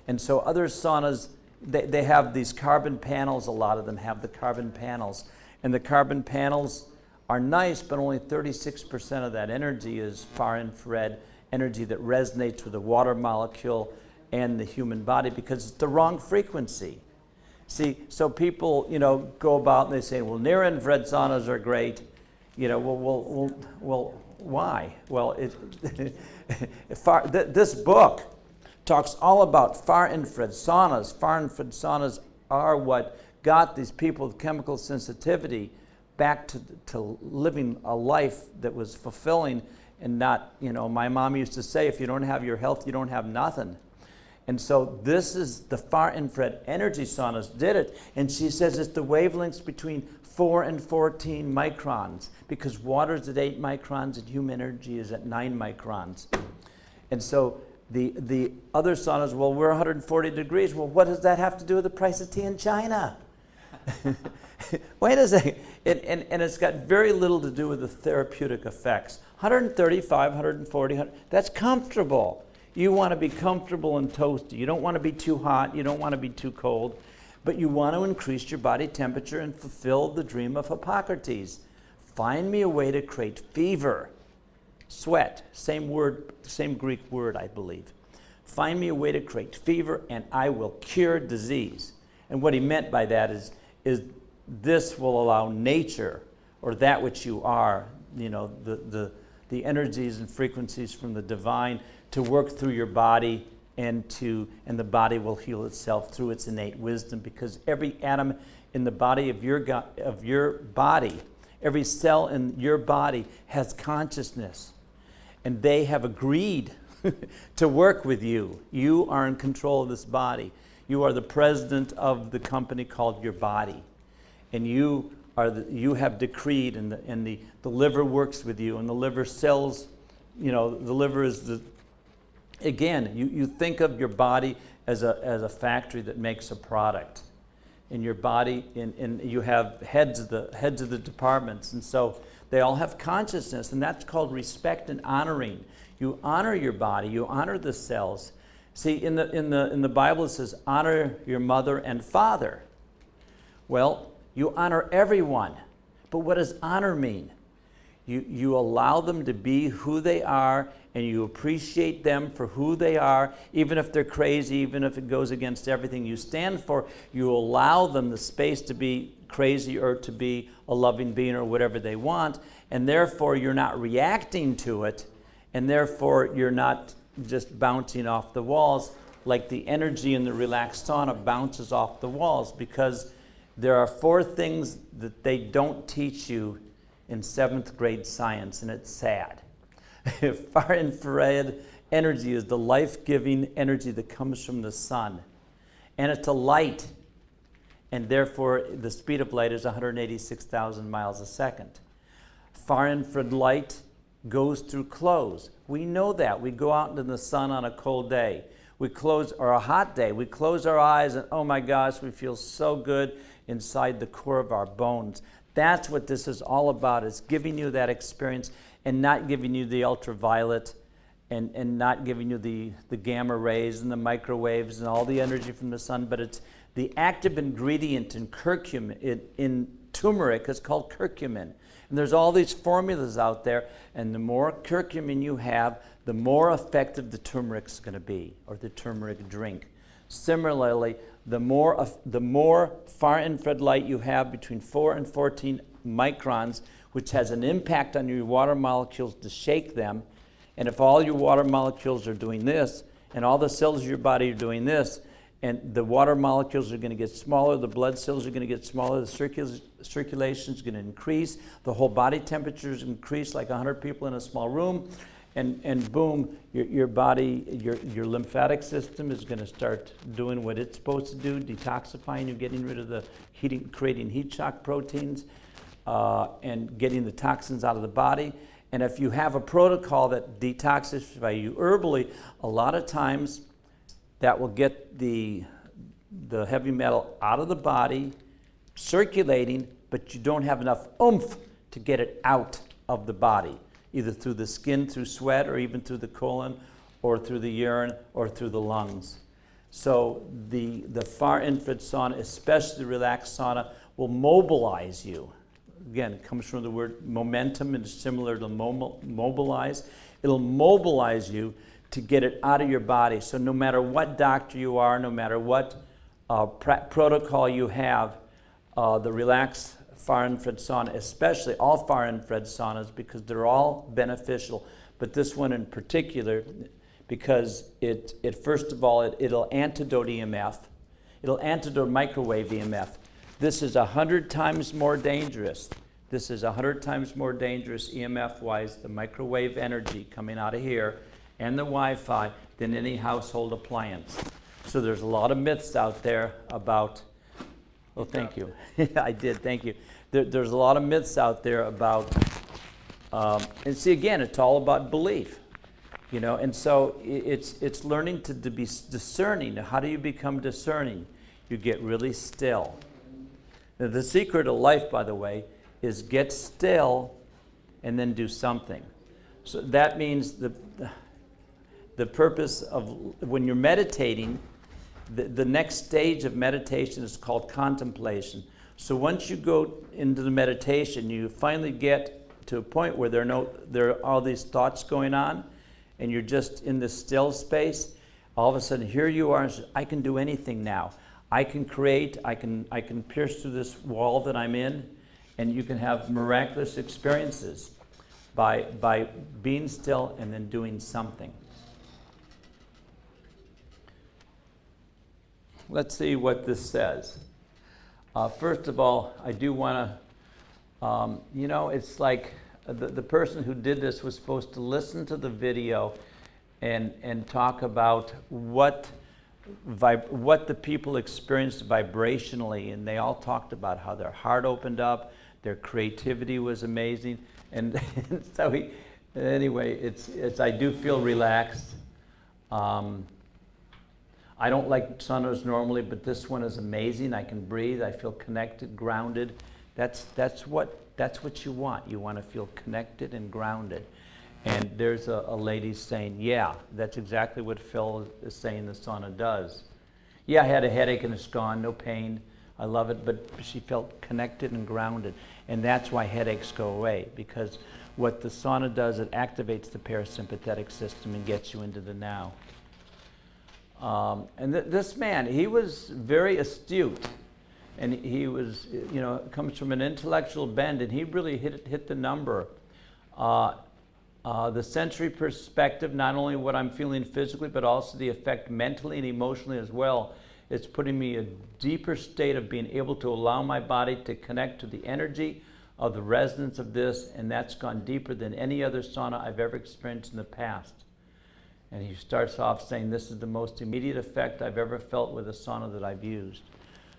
And so other saunas, they have these carbon panels. A lot of them have the carbon panels. And the carbon panels are nice, but only 36% of that energy is far infrared energy that resonates with the water molecule and the human body, because it's the wrong frequency. See, so people, go about and they say, well, near-infrared saunas are great. Well, why? Well, this book talks all about far-infrared saunas. Far-infrared saunas are what got these people with chemical sensitivity back to living a life that was fulfilling and not, my mom used to say, if you don't have your health, you don't have nothing. And so this is the far infrared energy saunas did it. And she says it's the wavelengths between 4 and 14 microns, because water is at 8 microns and human energy is at 9 microns. And so the other saunas, well, we're 140 degrees. Well, what does that have to do with the price of tea in China? Wait a second. And it's got very little to do with the therapeutic effects. 135, 140, that's comfortable. You want to be comfortable and toasty. You don't want to be too hot. You don't want to be too cold. But you want to increase your body temperature and fulfill the dream of Hippocrates. Find me a way to create fever, sweat, same word, same Greek word, I believe. Find me a way to create fever, and I will cure disease. And what he meant by that is this will allow nature, or that which you are, the energies and frequencies from the divine, to work through your body, and the body will heal itself through its innate wisdom, because every atom in the body of your body, every cell in your body has consciousness, and they have agreed to work with you. You are in control of this body. You are the president of the company called your body, and you have decreed, and the liver works with you, and the liver cells, the liver is again, you think of your body as a factory that makes a product. In your body, and you have heads of the departments, and so they all have consciousness, and that's called respect and honoring. You honor your body, you honor the cells. See, in the Bible it says, honor your mother and father. Well, you honor everyone, but what does honor mean? You allow them to be who they are, and you appreciate them for who they are, even if they're crazy, even if it goes against everything you stand for. You allow them the space to be crazy or to be a loving being or whatever they want, and therefore you're not reacting to it, and therefore you're not just bouncing off the walls like the energy in the relaxed sauna bounces off the walls, because there are 4 things that they don't teach you in 7th grade science, and it's sad. Far infrared energy is the life-giving energy that comes from the sun, and it's a light, and therefore the speed of light is 186,000 miles a second. Far infrared light goes through clothes. We know that. We go out into the sun on a cold day. or a hot day, we close our eyes and oh my gosh, we feel so good inside the core of our bones. That's what this is all about, is giving you that experience and not giving you the ultraviolet and not giving you the gamma rays and the microwaves and all the energy from the sun, but it's the active ingredient in curcumin, in turmeric is called curcumin. And there's all these formulas out there, and the more curcumin you have, the more effective the turmeric's going to be, or the turmeric drink. Similarly, the more far infrared light you have, between 4 and 14 microns, which has an impact on your water molecules to shake them. And if all your water molecules are doing this, and all the cells of your body are doing this, and the water molecules are going to get smaller, the blood cells are going to get smaller, the circulation is going to increase, the whole body temperature is increased like 100 people in a small room, and boom, your body, your lymphatic system is going to start doing what it's supposed to do, detoxifying you, getting rid of the heating, creating heat shock proteins, and getting the toxins out of the body. And if you have a protocol that detoxifies you herbally, a lot of times that will get the heavy metal out of the body, circulating, but you don't have enough oomph to get it out of the body, either through the skin, through sweat, or even through the colon, or through the urine, or through the lungs. So the far infrared sauna, especially the relaxed sauna, will mobilize you. Again, it comes from the word momentum, and it's similar to mobilize. It'll mobilize you to get it out of your body. So no matter what doctor you are, no matter what protocol you have, the relaxed far infrared sauna, especially all far infrared saunas, because they're all beneficial, but this one in particular, because it first of all, it'll antidote EMF. It'll antidote microwave EMF. This is 100 times more dangerous. This is 100 times more dangerous EMF-wise, the microwave energy coming out of here and the Wi-Fi, than any household appliance. So there's a lot of myths out there about, oh, thank you. I did, thank you. There's a lot of myths out there about, and see, again, it's all about belief, you know, and so it's learning to be discerning. How do you become discerning? You get really still. Now, the secret of life, by the way, is get still and then do something. So that means the purpose of when you're meditating, the next stage of meditation is called contemplation. So once you go into the meditation, you finally get to a point where there are all these thoughts going on, and you're just in this still space. All of a sudden, here you are, and say, I can do anything now. I can create, I can pierce through this wall that I'm in, and you can have miraculous experiences by being still and then doing something. Let's see what this says. First of all, I do want to, you know, it's like the person who did this was supposed to listen to the video and talk about what the people experienced vibrationally, and they all talked about how their heart opened up, their creativity was amazing, and so anyway, it's I do feel relaxed. I don't like saunas normally, but this one is amazing. I can breathe. I feel connected, grounded. That's what you want. You want to feel connected and grounded. And there's a lady saying, yeah, that's exactly what Phil is saying the sauna does. Yeah, I had a headache and it's gone, no pain. I love it, but she felt connected and grounded. And that's why headaches go away, because what the sauna does, it activates the parasympathetic system and gets you into the now. And this man, he was very astute, and he was, you know, comes from an intellectual bend, and he really hit the number. The sensory perspective, not only what I'm feeling physically, but also the effect mentally and emotionally as well. It's putting me in a deeper state of being able to allow my body to connect to the energy of the resonance of this, and that's gone deeper than any other sauna I've ever experienced in the past. And he starts off saying, this is the most immediate effect I've ever felt with a sauna that I've used.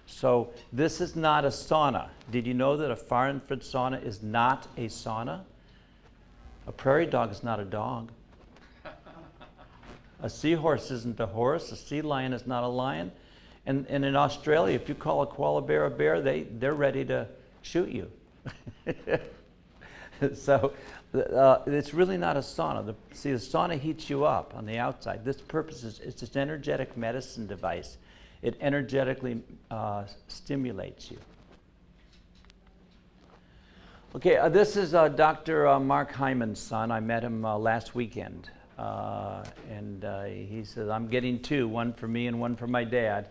So this is not a sauna. Did you know that a far infrared sauna is not a sauna? A prairie dog is not a dog. A seahorse isn't a horse. A sea lion is not a lion. And in Australia, if you call a koala bear a bear, they're ready to shoot you. So it's really not a sauna. The sauna heats you up on the outside. This purpose is it's an energetic medicine device. It energetically stimulates you. Okay, this is Dr. Mark Hyman's son. I met him last weekend. And he says, I'm getting two, one for me and one for my dad.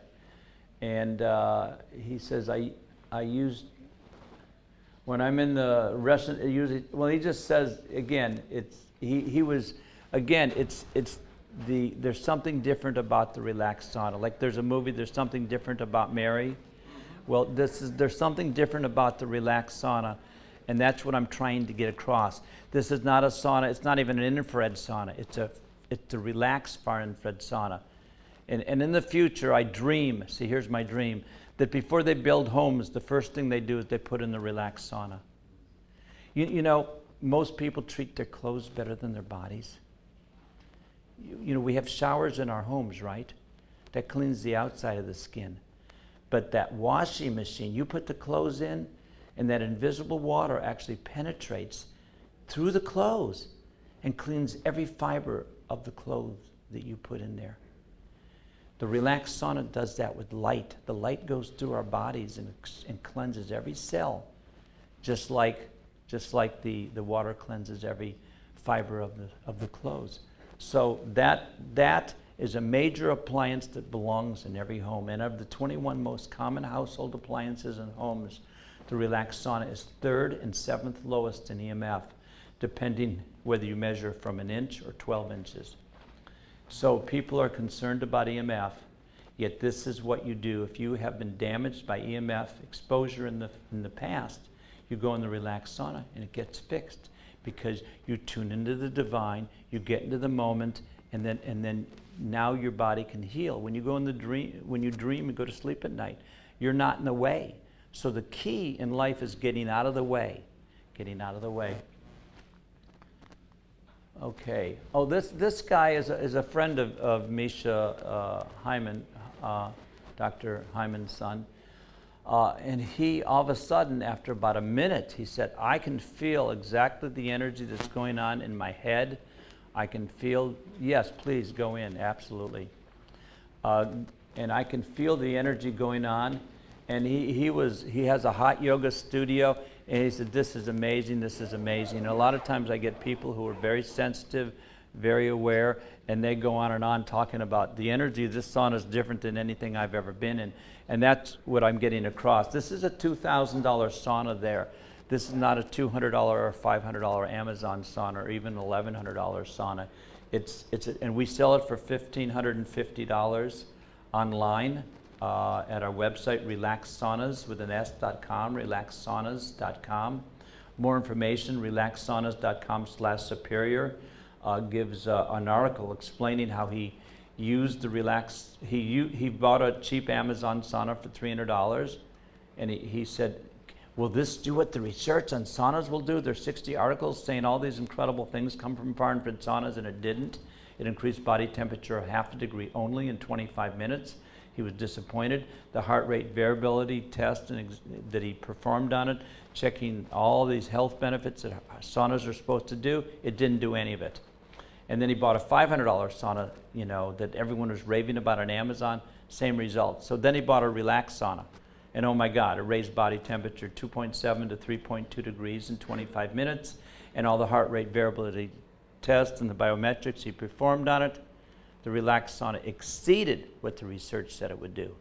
And he says, I used, when I'm in the restaurant, usually, well, he just says, again, there's something different about the relaxed sauna. Like there's a movie, there's something different about Mary. Well, there's something different about the relaxed sauna, and that's what I'm trying to get across. This is not a sauna, it's not even an infrared sauna, it's a relaxed far infrared sauna. And in the future, I dream, see, here's my dream, that before they build homes, the first thing they do is they put in the relaxed sauna. You know, most people treat their clothes better than their bodies. You know, we have showers in our homes, right? That cleans the outside of the skin. But that washing machine, you put the clothes in, and that invisible water actually penetrates through the clothes and cleans every fiber of the clothes that you put in there. The relaxed sauna does that with light. The light goes through our bodies and cleanses every cell, just like the water cleanses every fiber of the clothes. So that is a major appliance that belongs in every home. And of the 21 most common household appliances in homes, the relaxed sauna is 3rd and 7th lowest in EMF, depending whether you measure from an inch or 12 inches. So people are concerned about EMF, yet this is what you do. If you have been damaged by EMF exposure in the past, you go in the relaxed sauna and it gets fixed because you tune into the divine, you get into the moment, and then now your body can heal. When you go in the dream, when you dream and go to sleep at night, you're not in the way. So the key in life is getting out of the way, getting out of the way. Okay. Oh, this guy is a friend of Misha Hyman, Dr. Hyman's son. And he, all of a sudden, after about a minute, he said, I can feel exactly the energy that's going on in my head. I can feel, yes, please go in, absolutely. And I can feel the energy going on. And he has a hot yoga studio, and he said, this is amazing, this is amazing. And a lot of times I get people who are very sensitive, very aware, and they go on and on talking about the energy of this sauna is different than anything I've ever been in. And that's what I'm getting across. This is a $2,000 sauna there. This is not a $200 or $500 Amazon sauna or even $1,100 sauna. And we sell it for $1,550 online. At our website, relaxsaunas.com, relaxsaunas.com. More information, relaxsaunas.com/superior gives an article explaining how he used the he bought a cheap Amazon sauna for $300, and he said, will this do what the research on saunas will do? There's 60 articles saying all these incredible things come from far infrared saunas, and it didn't. It increased body temperature 0.5 degree only in 25 minutes. He was disappointed. The heart rate variability test that he performed on it, checking all these health benefits that saunas are supposed to do, it didn't do any of it. And then he bought a $500 sauna, you know, that everyone was raving about on Amazon, same results. So then he bought a relaxed sauna, and oh my God, it raised body temperature 2.7 to 3.2 degrees in 25 minutes, and all the heart rate variability tests and the biometrics he performed on it, the relaxed sauna exceeded what the research said it would do,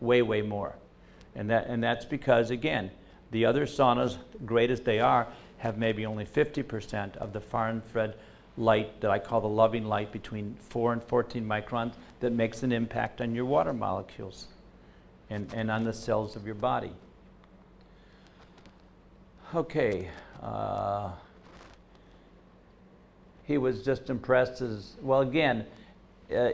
way, way more. And that's because, again, the other saunas, great as they are, have maybe only 50% of the far infrared light that I call the loving light between 4 and 14 microns that makes an impact on your water molecules and on the cells of your body. Okay. He was just impressed well, again,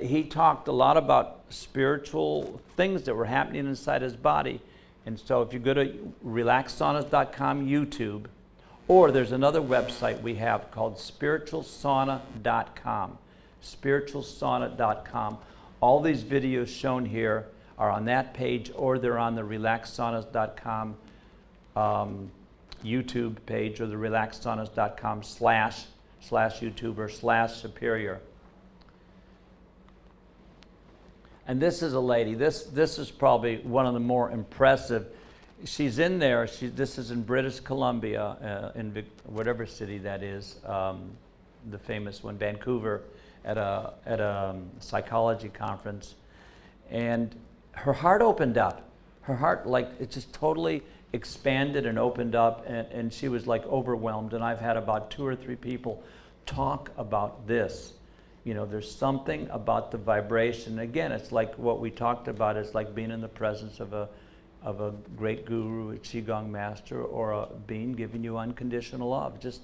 he talked a lot about spiritual things that were happening inside his body. And so if you go to relaxsaunas.com YouTube, or there's another website we have called spiritualsauna.com. spiritualsauna.com. All these videos shown here are on that page, or they're on the relaxsaunas.com YouTube page, or the relaxsaunas.com slash YouTube or slash Superior. And this is a lady. This is probably one of the more impressive. She's in there. This is in British Columbia, in whatever city that is, the famous one, Vancouver, at a psychology conference, and her heart opened up. Her heart, like, it just totally expanded and opened up, and she was like overwhelmed. And I've had about 2 or 3 people talk about this. You know, there's something about the vibration. Again, it's like what we talked about. It's like being in the presence of a great guru, a qigong master, or a being giving you unconditional love. Just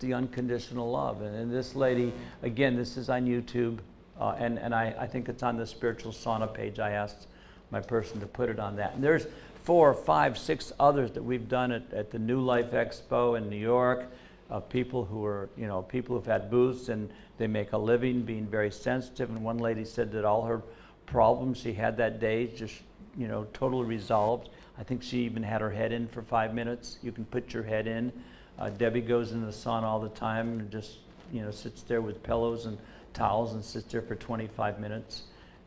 the unconditional love. And this lady, again, this is on YouTube, and I think it's on the Spiritual Sauna page. I asked my person to put it on that. And there's 4, 5, 6 others that we've done at the New Life Expo in New York. People who are, you know, people who've had booths and they make a living being very sensitive. And one lady said that all her problems she had that day just, you know, totally resolved. I think she even had her head in for 5 minutes. You can put your head in. Debbie goes into the sauna all the time and just, you know, sits there with pillows and towels and sits there for 25 minutes,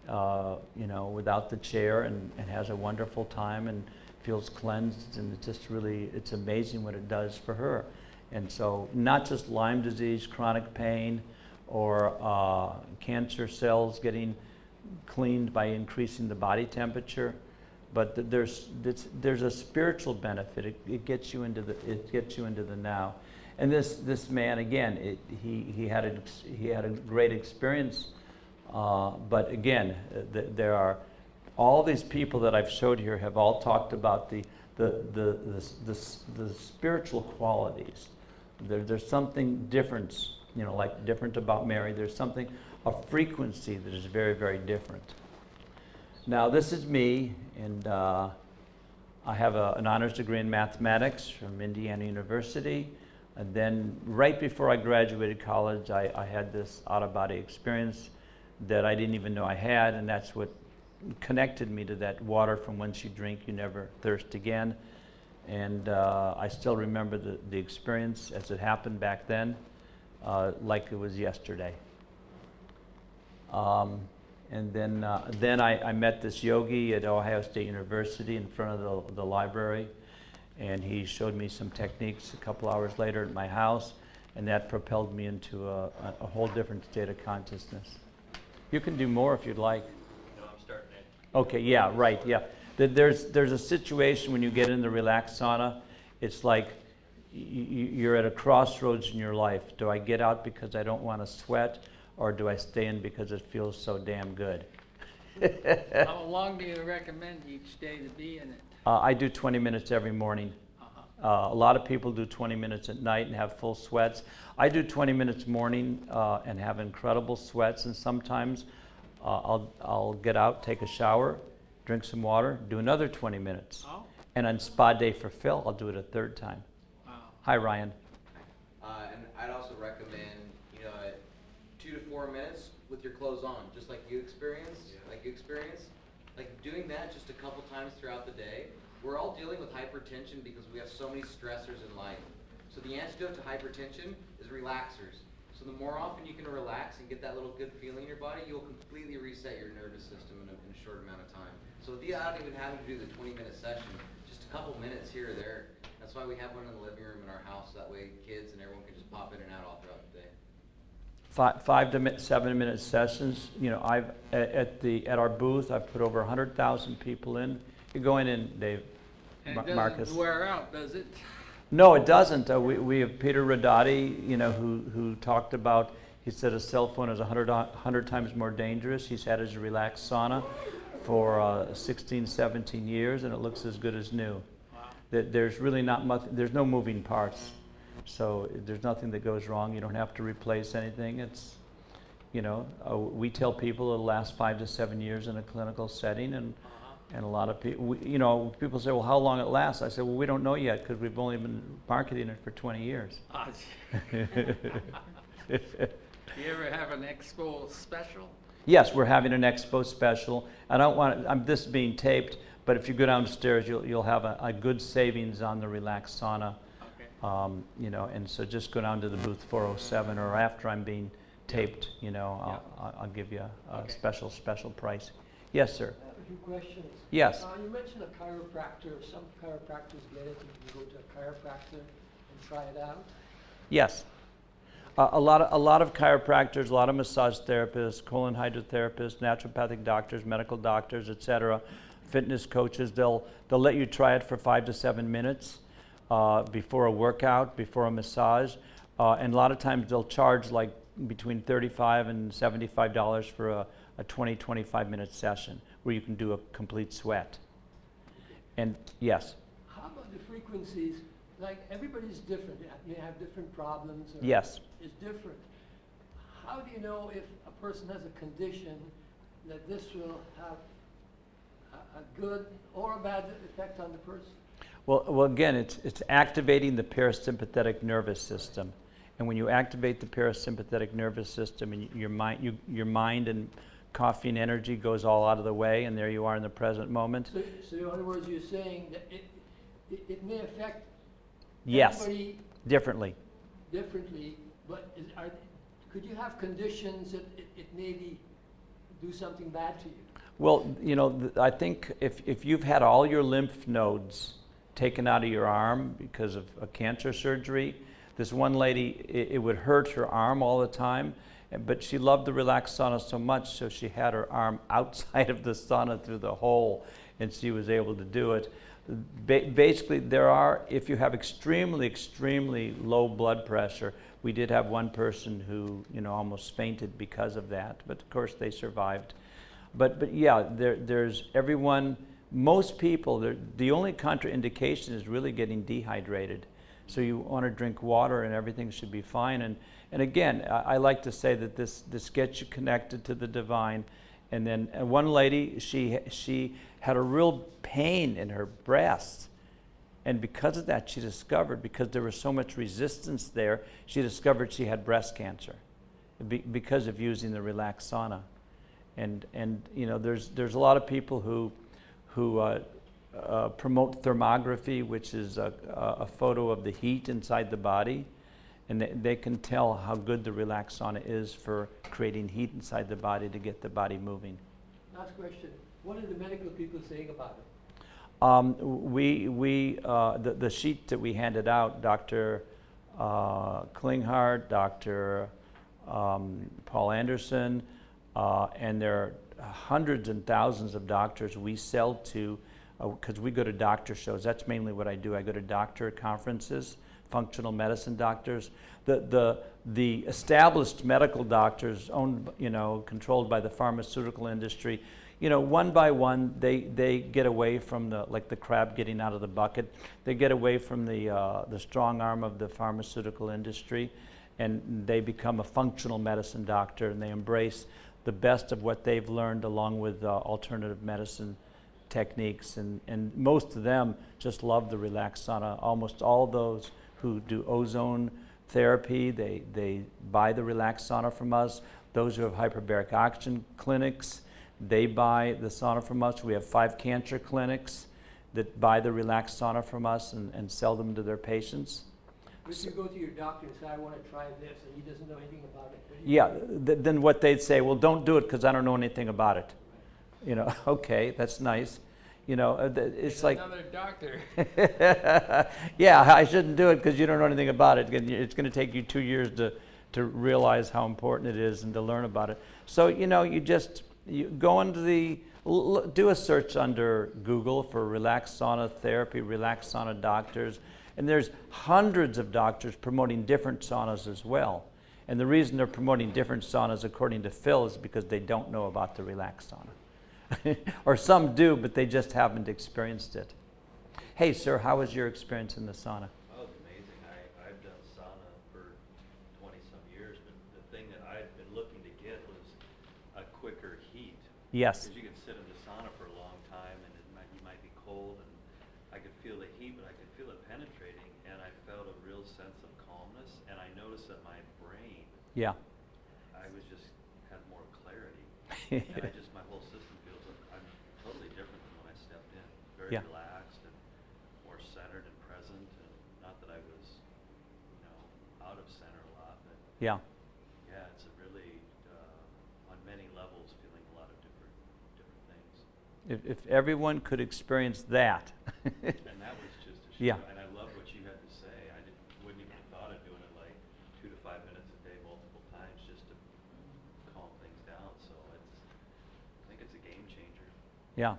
you know, without the chair, and has a wonderful time and feels cleansed. And it just really, it's amazing what it does for her. And so not just Lyme disease, chronic pain, or cancer cells getting cleaned by increasing the body temperature, but there's a spiritual benefit. It gets you into the now. And this man, again, he had a great experience, but again, there are all these people that I've showed here have all talked about the spiritual qualities. There's something different, you know, like different about Mary. There's something, a frequency that is very, very different. Now, this is me, and I have an honors degree in mathematics from Indiana University. And then right before I graduated college, I had this out-of-body experience that I didn't even know I had, and that's what connected me to that water from whence you drink, you never thirst again. And I still remember the experience as it happened back then, like it was yesterday. And then I met this yogi at Ohio State University in front of the library, and he showed me some techniques a couple hours later at my house, and that propelled me into a whole different state of consciousness. You can do more if you'd like. No, I'm starting it. Okay, yeah, right, yeah. There's a situation when you get in the relaxed sauna, it's like you're at a crossroads in your life. Do I get out because I don't want to sweat, or do I stay in because it feels so damn good? How long do you recommend each day to be in it? I do 20 minutes every morning. A lot of people do 20 minutes at night and have full sweats. I do 20 minutes morning and have incredible sweats, and sometimes I'll get out, take a shower, drink some water, do another 20 minutes. Oh. And on spa day for Phil, I'll do it a 3rd time. Wow. Hi, Ryan. And I'd also recommend, 2 to 4 minutes with your clothes on, just like you experience. Like doing that just a couple times throughout the day. We're all dealing with hypertension because we have so many stressors in life. So the antidote to hypertension is relaxers. So the more often you can relax and get that little good feeling in your body, you'll completely reset your nervous system in a short amount of time. So without even having to do the 20-minute session, just a couple minutes here or there. That's why we have one in the living room in our house. That way kids and everyone can just pop in and out all throughout the day. 5 to 7 minute sessions. You know, I've at our booth, I've put over 100,000 people in. You go in, Dave, And it Marcus. doesn't wear out, does it? No, it doesn't. We have Peter Radati, you know, who talked about. He said a cell phone is 100 times more dangerous. He's had his relaxed sauna for 16, 17 years, and it looks as good as new. Wow. There's really not much. There's no moving parts, so there's nothing that goes wrong. You don't have to replace anything. It's, you know, we tell people it'll last 5 to 7 years in a clinical setting, and a lot of people, you know, people say, well, how long it lasts? I said, well, we don't know yet because we've only been marketing it for 20 years. Do you ever have an Expo special? Yes, we're having an Expo special. I don't want this is being taped, but if you go downstairs, you'll have a good savings on the relaxed sauna. Okay. You know, and so just go down to the booth 407, or after I'm being taped, you know, I'll give you a Okay. special price. Yes, sir. I have a few questions. Yes. You mentioned a chiropractor. Some chiropractors get it, and you go to a chiropractor and try it out. Yes. A lot of chiropractors, a lot of massage therapists, colon hydrotherapists, naturopathic doctors, medical doctors, etc., fitness coaches, they'll let you try it for 5 to 7 minutes before a workout, before a massage, and a lot of times they'll charge like between $35 and $75 for a 20-25 minute session where you can do a complete sweat. And yes. How about the frequencies? Like, everybody's different. They may have different problems. Or Yes. It's different. How do you know if a person has a condition that this will have a good or a bad effect on the person? Well, again, it's activating the parasympathetic nervous system, and when you activate the parasympathetic nervous system, and your mind and coffee and energy goes all out of the way, and there you are in the present moment. So in other words, you're saying that it may affect Yes, everybody differently. differently, but could you have conditions that it maybe do something bad to you? Well, you know, I think if you've had all your lymph nodes taken out of your arm because of a cancer surgery, this one lady, it would hurt her arm all the time, but she loved the relaxed sauna so much, so she had her arm outside of the sauna through the hole, and she was able to do it. Basically, if you have extremely low blood pressure, we did have one person who, you know, almost fainted because of that, but of course they survived. But yeah, there's everyone, most people, the only contraindication is really getting dehydrated. So you want to drink water and everything should be fine. And again, I like to say that this gets you connected to the divine. And then one lady, she had a real pain in her breast. And because of that, she discovered, because there was so much resistance there, she discovered she had breast cancer because of using the relaxed sauna. And you know, there's a lot of people who promote thermography, which is a photo of the heat inside the body. And they can tell how good the relaxed sauna is for creating heat inside the body to get the body moving. Last question. What are the medical people saying about it? The sheet that we handed out, Dr. Klinghardt, Dr. Paul Anderson, and there are hundreds and thousands of doctors we sell to, because we go to doctor shows. That's mainly what I do. I go to doctor conferences, functional medicine doctors. The established medical doctors, owned, you know, controlled by the pharmaceutical industry, you know, one by one, they get away from like the crab getting out of the bucket. They get away from the strong arm of the pharmaceutical industry, and they become a functional medicine doctor, and they embrace the best of what they've learned along with alternative medicine techniques. And most of them just love the relaxed sauna. Almost all those who do ozone therapy, they buy the relaxed sauna from us. Those who have hyperbaric oxygen clinics, they buy the sauna from us. We have 5 cancer clinics that buy the relaxed sauna from us and sell them to their patients. If you go to your doctor and say, I want to try this, and he doesn't know anything about it. Yeah, then what they'd say, well, don't do it because I don't know anything about it. You know, okay, that's nice. You know, it's like another doctor. yeah, I shouldn't do it because you don't know anything about it. It's going to take you 2 years to realize how important it is and to learn about it. So, you know, you go into do a search under Google for relaxed sauna therapy, relaxed sauna doctors, and there's hundreds of doctors promoting different saunas as well. And the reason they're promoting different saunas, according to Phil, is because they don't know about the relaxed sauna. Or some do, but they just haven't experienced it. Hey, sir, how was your experience in the sauna? Oh, it's amazing. I've done sauna for 20-some years, but the thing that I've been looking to get was a quicker heat. Yes. Because you can sit in the sauna for a long time, and you might be cold, and I could feel the heat, but I could feel it penetrating, and I felt a real sense of calmness, and I noticed that my brain Yeah. my whole system feels like I'm totally different than when I stepped in. Very Yeah. relaxed and more centered and present, and not that I was, out of center a lot, but Yeah. yeah, it's a really, on many levels, feeling a lot of different things. If everyone could experience that. And that was just a Yeah. and I love what you had to say. Wouldn't even have thought of doing it like 2 to 5 minutes a day, multiple times, just to calm things down. So I think it's a game changer. Yeah.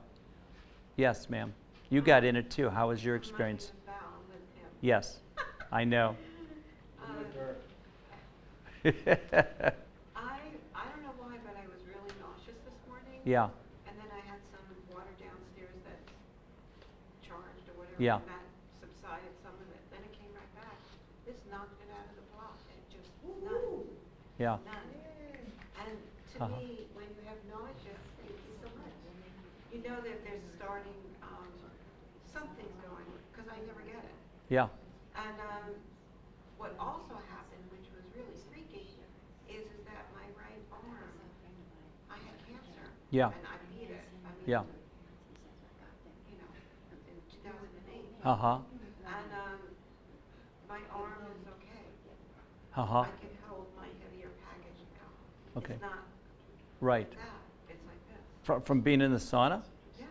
Yes, ma'am. You got in it too. How was your experience? My name is Val. I'm with him. Yes, I know. I don't know why, but I was really nauseous this morning. Yeah, And then I had some water downstairs that's charged or whatever. Yeah. And that subsided some of it. Then it came right back. This knocked it out of the block. And just none. yeah. None. And to Uh-huh. me, when you have nausea, thank you so much. You know that there's starting, something's going, because I never get it. Yeah, And what also happened, which was really freaky, is that my right arm, I had cancer. Yeah. And I beat it. I mean, yeah. In 2008. Uh-huh, And my arm is okay. uh-huh. I can hold my heavier package now. Okay. It's not Right. like that. It's like this. From being in the sauna? Yeah.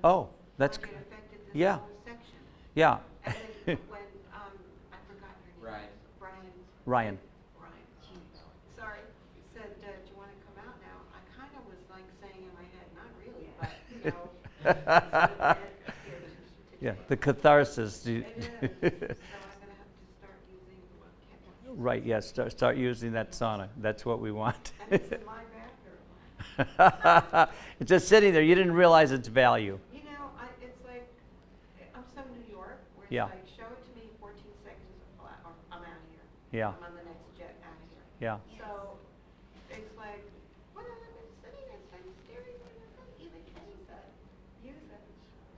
Oh, that's, Like it affected this yeah. whole section. yeah. And then when, I forgot her name. Ryan. Ryan. Ryan, sorry, said, do you want to come out now? I kind of was like saying in my head, not really, but, it's sort of meant here to Yeah, take. the catharsis. It is, so I'm going to have to start using Right, yes, start using that sauna. That's what we want. And it's in my bathroom. It's just sitting there. You didn't realize its value. You know, it's like, I'm so New York, where it's Yeah. like, show it to me 14 seconds or I'm out of here. Yeah, I'm on the next jet out of here. yeah. So it's like, what have I been sitting and staring at it? Even Kenny said, use it.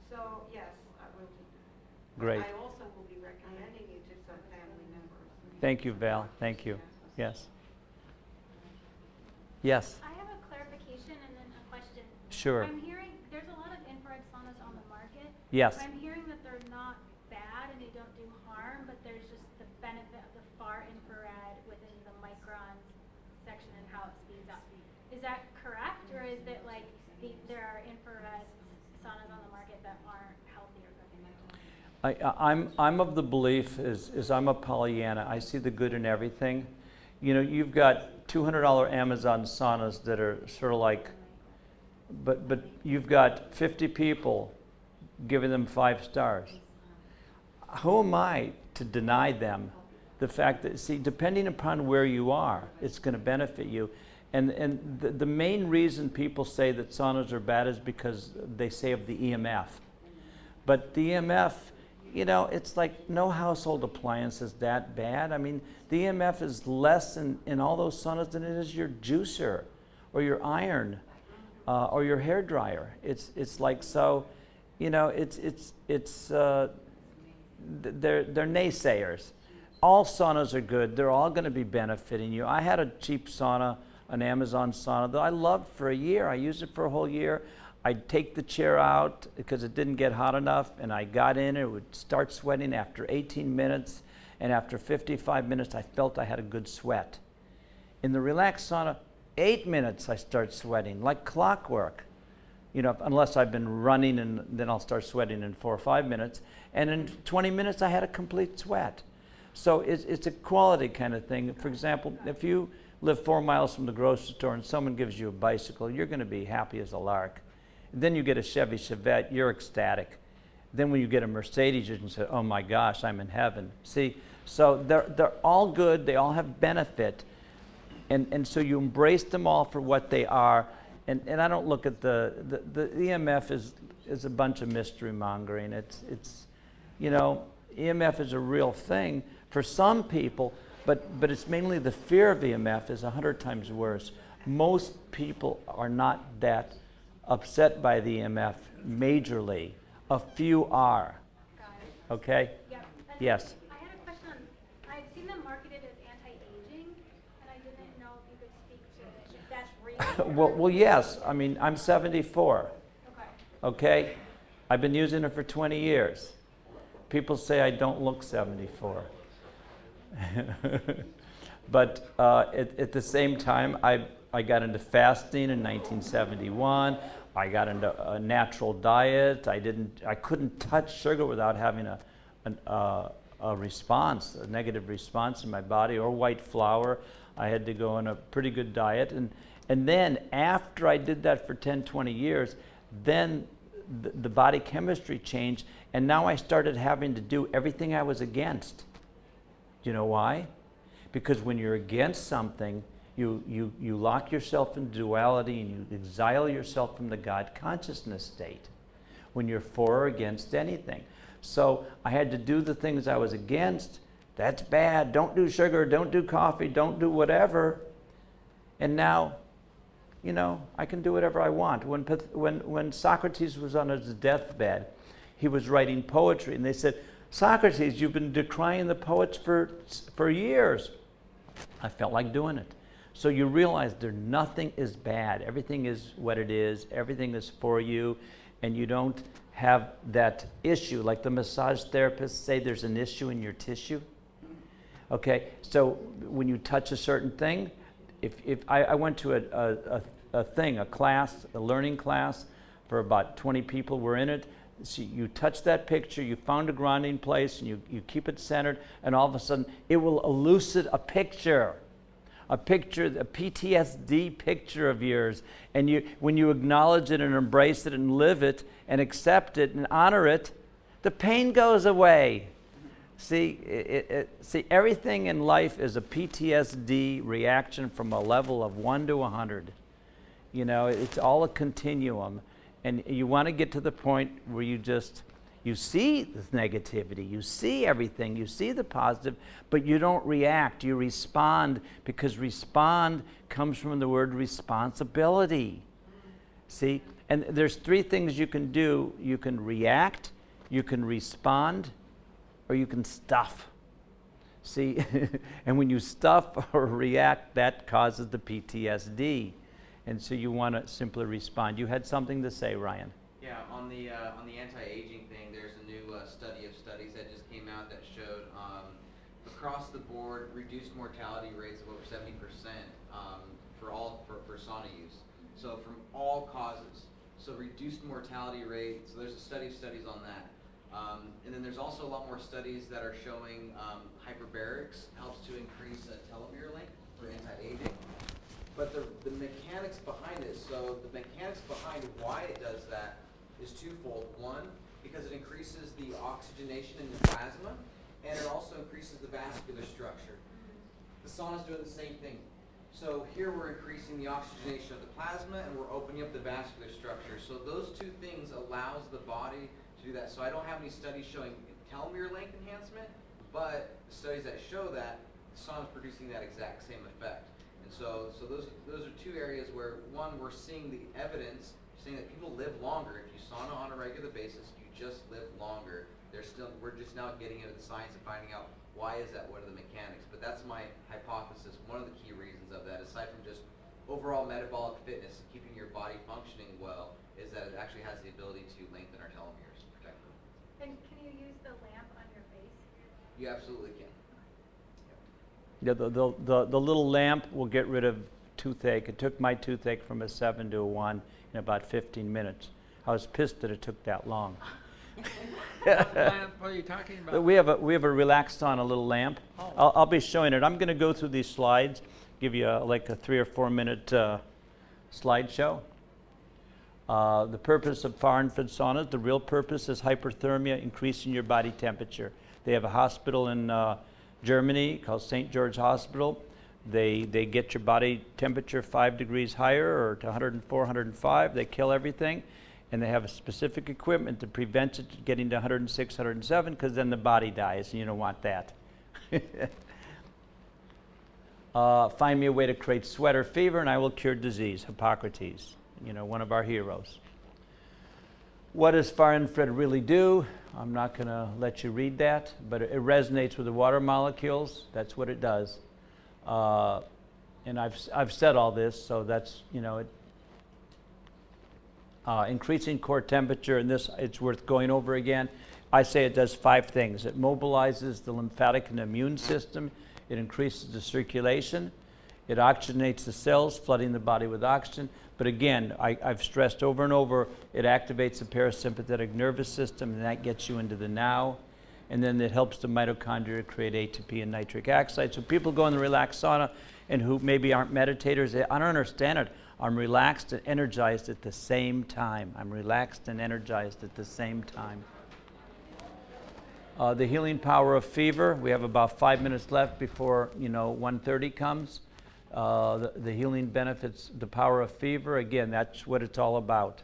So yes, I will do that. Great. I also will be recommending you to some family members. Thank you, Val. Thank you. Yes. Yes, I have a clarification and then a question. sure. I'm hearing, there's a lot of infrared saunas on the market. Yes. I'm hearing that they're not bad and they don't do harm, but there's just the benefit of the far infrared within the microns section and how it speeds up. Is that correct, or is it like there are infrared saunas on the market that aren't healthy or good for you? I'm of the belief, is I'm a Pollyanna. I see the good in everything. You know, you've got $200 Amazon saunas that are sort of like, but you've got 50 people giving them 5 stars. Who am I to deny them the fact that, see, depending upon where you are, it's going to benefit you. And the main reason people say that saunas are bad is because they say of the EMF. But the EMF, you know, it's like no household appliance is that bad. I mean, the EMF is less in all those saunas than it is your juicer or your iron or your hair dryer. It's like, so, you know, they're naysayers. All saunas are good. They're all going to be benefiting you. I had a cheap sauna, an Amazon sauna that I loved for a year. I used it for a whole year. I'd take the chair out because it didn't get hot enough, and I got in, it would start sweating after 18 minutes, and after 55 minutes, I felt I had a good sweat. In the relaxed sauna, 8 minutes I start sweating, like clockwork. You know, unless I've been running, and then I'll start sweating in 4 or 5 minutes, and in 20 minutes, I had a complete sweat. So it's a quality kind of thing. For example, if you live 4 miles from the grocery store and someone gives you a bicycle, you're going to be happy as a lark. Then you get a Chevy Chevette, you're ecstatic. Then when you get a Mercedes, you can say, oh my gosh, I'm in heaven. See, so they're all good, they all have benefit, and so you embrace them all for what they are, and I don't look at the EMF is a bunch of mystery mongering. It's you know, EMF is a real thing for some people, but it's mainly the fear of EMF is 100 times worse. Most people are not that upset by the EMF majorly. A few are. Got it. Okay? Yep. And Yes. I had a question on, I've seen them marketed as anti-aging, and I didn't know if you could speak to if that's real Well, yes. I mean, I'm 74. Okay. Okay? I've been using it for 20 years. People say I don't look 74. But at the same time, I got into fasting in 1971. I got into a natural diet. I couldn't touch sugar without having a response, a negative response in my body, or white flour. I had to go on a pretty good diet. And then after I did that for 10, 20 years, then the body chemistry changed, and now I started having to do everything I was against. Do you know why? Because when you're against something, you lock yourself in duality and you exile yourself from the God consciousness state when you're for or against anything. So I had to do the things I was against. That's bad. Don't do sugar. Don't do coffee. Don't do whatever. And now, you know, I can do whatever I want. When Socrates was on his deathbed, he was writing poetry, and they said, Socrates, you've been decrying the poets for years. I felt like doing it. So you realize nothing is bad. Everything is what it is. Everything is for you, and you don't have that issue. Like the massage therapists say there's an issue in your tissue. Okay, so when you touch a certain thing, if I went to a class, a learning class for about 20 people were in it. So you touch that picture, you found a grounding place, and you keep it centered, and all of a sudden it will elucidate a picture, a PTSD picture of yours. And when you acknowledge it and embrace it and live it and accept it and honor it, the pain goes away. See, everything in life is a PTSD reaction from a level of 1 to 100. You know, it's all a continuum. And you want to get to the point where you see the negativity, you see everything, you see the positive, but you don't react, you respond, because respond comes from the word responsibility. See, and there's 3 things you can do. You can react, you can respond, or you can stuff. See, and when you stuff or react, that causes the PTSD. And so you want to simply respond. You had something to say, Ryan. Yeah, on the anti-aging thing, there's a new study of studies that just came out that showed across the board reduced mortality rates of over 70% for sauna use. So from all causes. So reduced mortality rate. So there's a study of studies on that. And then there's also a lot more studies that are showing hyperbarics helps to increase telomere length for anti-aging. But the mechanics behind it, so the mechanics behind why it does that is twofold. One, because it increases the oxygenation in the plasma, and it also increases the vascular structure. The sauna's doing the same thing. So here we're increasing the oxygenation of the plasma, and we're opening up the vascular structure. So those 2 things allows the body to do that. So I don't have any studies showing telomere length enhancement, but the studies that show that the sauna's producing that exact same effect. And so those are 2 areas where, one, we're seeing the evidence saying that people live longer. If you sauna on a regular basis, you just live longer. We're just now getting into the science and finding out why is that, what are the mechanics. But that's my hypothesis, one of the key reasons of that, aside from just overall metabolic fitness, keeping your body functioning well, is that it actually has the ability to lengthen our telomeres, protect them. And can you use the lamp on your face? You absolutely can. Yeah, the little lamp will get rid of toothache. It took my toothache from a 7 to a 1 in about 15 minutes. I was pissed that it took that long. What lamp are you talking about? We have a Relaxon, a little lamp. Oh. I'll be showing it. I'm going to go through these slides, give you like a 3 or 4 minute slideshow. The purpose of far infrared saunas, the real purpose is hyperthermia, increasing your body temperature. They have a hospital in Germany called St. George Hospital. They get your body temperature 5 degrees higher, or to 104, 105. They kill everything, and they have a specific equipment to prevent it getting to 106, 107, because then the body dies, and you don't want that. Find me a way to create sweat or fever, and I will cure disease. Hippocrates, one of our heroes. What does far infrared really do? I'm not going to let you read that, but it resonates with the water molecules. That's what it does. and I've said all this, so that's, you know, increasing core temperature, and this, it's worth going over again. I say it does 5 things. It mobilizes the lymphatic and immune system. It increases the circulation. It oxygenates the cells, flooding the body with oxygen. But again, I've stressed over and over, it activates the parasympathetic nervous system, and that gets you into the now. And then it helps the mitochondria create ATP and nitric oxide. So people go in the relaxed sauna and who maybe aren't meditators, I don't understand it. I'm relaxed and energized at the same time. I'm relaxed and energized at the same time. The healing power of fever. We have about 5 minutes left before 1:30 comes. The healing benefits, the power of fever. Again, that's what it's all about.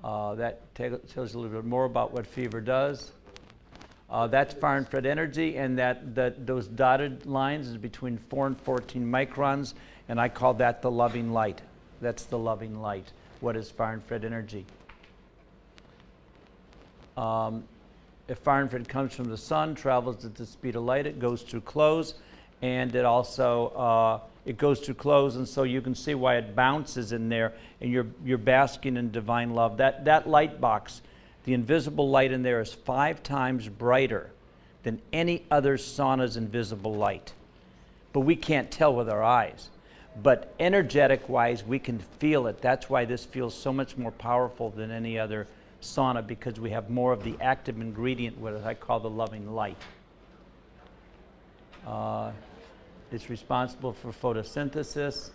That tells you a little bit more about what fever does. That's far infrared energy, and those dotted lines is between 4 and 14 microns, and I call that the loving light. That's the loving light. What is far infrared energy? If far infrared comes from the sun, travels at the speed of light, it goes through clothes, and it also it goes through clothes, and so you can see why it bounces in there, and you're basking in divine love. That light box, the invisible light in there, is 5 times brighter than any other sauna's invisible light. But we can't tell with our eyes. But energetic-wise, we can feel it. That's why this feels so much more powerful than any other sauna, because we have more of the active ingredient, what I call the loving light. It's responsible for photosynthesis.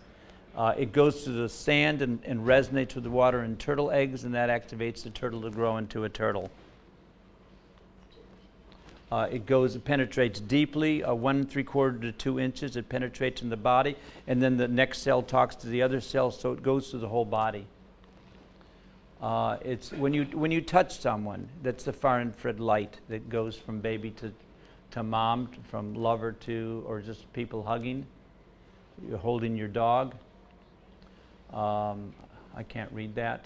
It goes through the sand and resonates with the water in turtle eggs, and that activates the turtle to grow into a turtle. It penetrates deeply, 1 3/4 to 2 inches. It penetrates in the body, and then the next cell talks to the other cell, so it goes through the whole body. It's when you touch someone, that's the far infrared light that goes from baby to mom, from lover to, or just people hugging. You're holding your dog. I can't read that.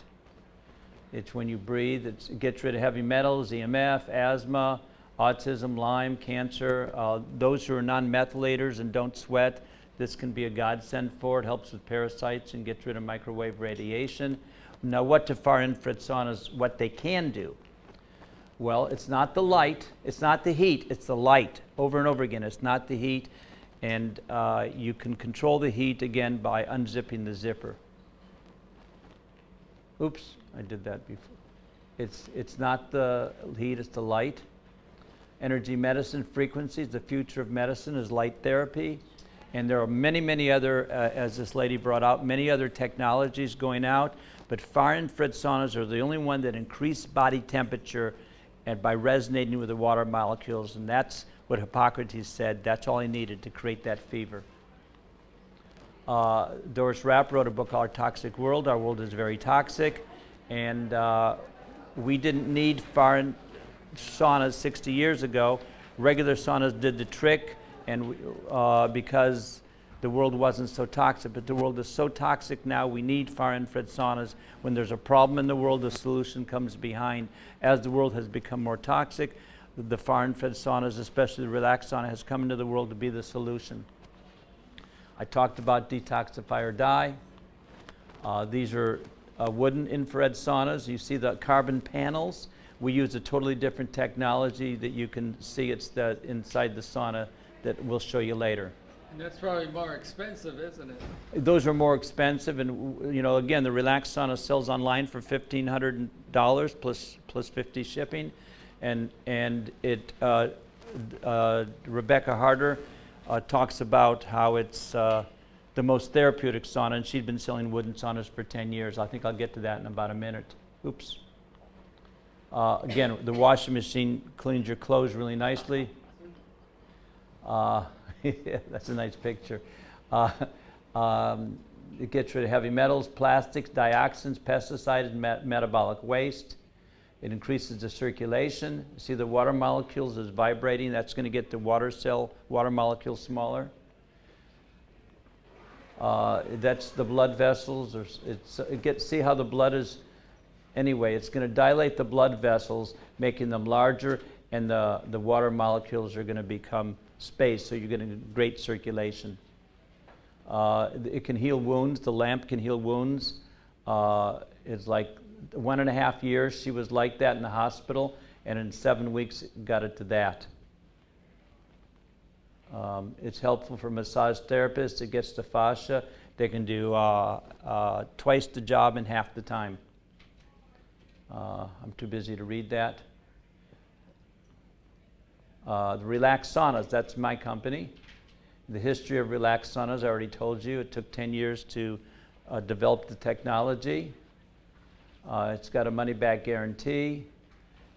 It's when you breathe. It gets rid of heavy metals, EMF, asthma, autism, Lyme, cancer. Those who are non-methylators and don't sweat, this can be a godsend for. It helps with parasites and gets rid of microwave radiation. Now, what do far infrared saunas, what they can do? Well, it's not the light, it's not the heat, it's the light. Over and over again, it's not the heat. And you can control the heat again by unzipping the zipper. Oops, I did that before. It's not the heat, it's the light. Energy medicine frequencies, the future of medicine is light therapy. And there are many, many other, as this lady brought out, many other technologies going out. But far infrared saunas are the only one that increase body temperature and by resonating with the water molecules. And that's what Hippocrates said. That's all he needed to create that fever. Doris Rapp wrote a book called Our Toxic World. Our world is very toxic. And we didn't need saunas 60 years ago. Regular saunas did the trick, and because the world wasn't so toxic. But the world is so toxic now, we need far infrared saunas. When there's a problem in the world, the solution comes behind. As the world has become more toxic, the far infrared saunas, especially the relaxed sauna, has come into the world to be the solution. I talked about detoxify or die. These are wooden infrared saunas. You see the carbon panels. We use a totally different technology that you can see. It's inside the sauna that we'll show you later. And that's probably more expensive, isn't it? Those are more expensive, and again, the relaxed sauna sells online for $1,500 plus 50 shipping, and Rebecca Harder talks about how it's the most therapeutic sauna, and she'd been selling wooden saunas for 10 years. I think I'll get to that in about a minute. Oops. Again, the washing machine cleans your clothes really nicely. Yeah, that's a nice picture. It gets rid of heavy metals, plastics, dioxins, pesticides, and metabolic waste. It increases the circulation. See the water molecules is vibrating. That's going to get the water molecules smaller. That's the blood vessels. See how the blood is. Anyway, it's going to dilate the blood vessels, making them larger, and the water molecules are going to become space, so you're getting great circulation. It can heal wounds. The lamp can heal wounds. It's like 1.5 years she was like that in the hospital, and in 7 weeks got it to that. It's helpful for massage therapists. It gets the fascia. They can do twice the job in half the time. I'm too busy to read that. The Relax Saunas, that's my company. The history of Relax Saunas, I already told you. It took 10 years to develop the technology. It's got a money-back guarantee.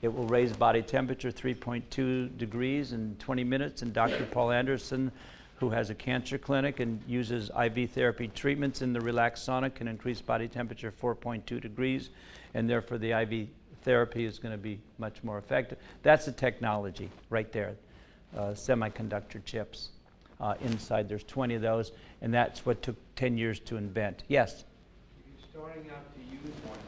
It will raise body temperature 3.2 degrees in 20 minutes. And Dr. Paul Anderson, who has a cancer clinic and uses IV therapy treatments in the Relax Sauna, can increase body temperature 4.2 degrees. And therefore, the IV therapy is going to be much more effective. That's the technology right there, semiconductor chips. Inside there's 20 of those, and that's what took 10 years to invent. Yes? If you're starting out to use one,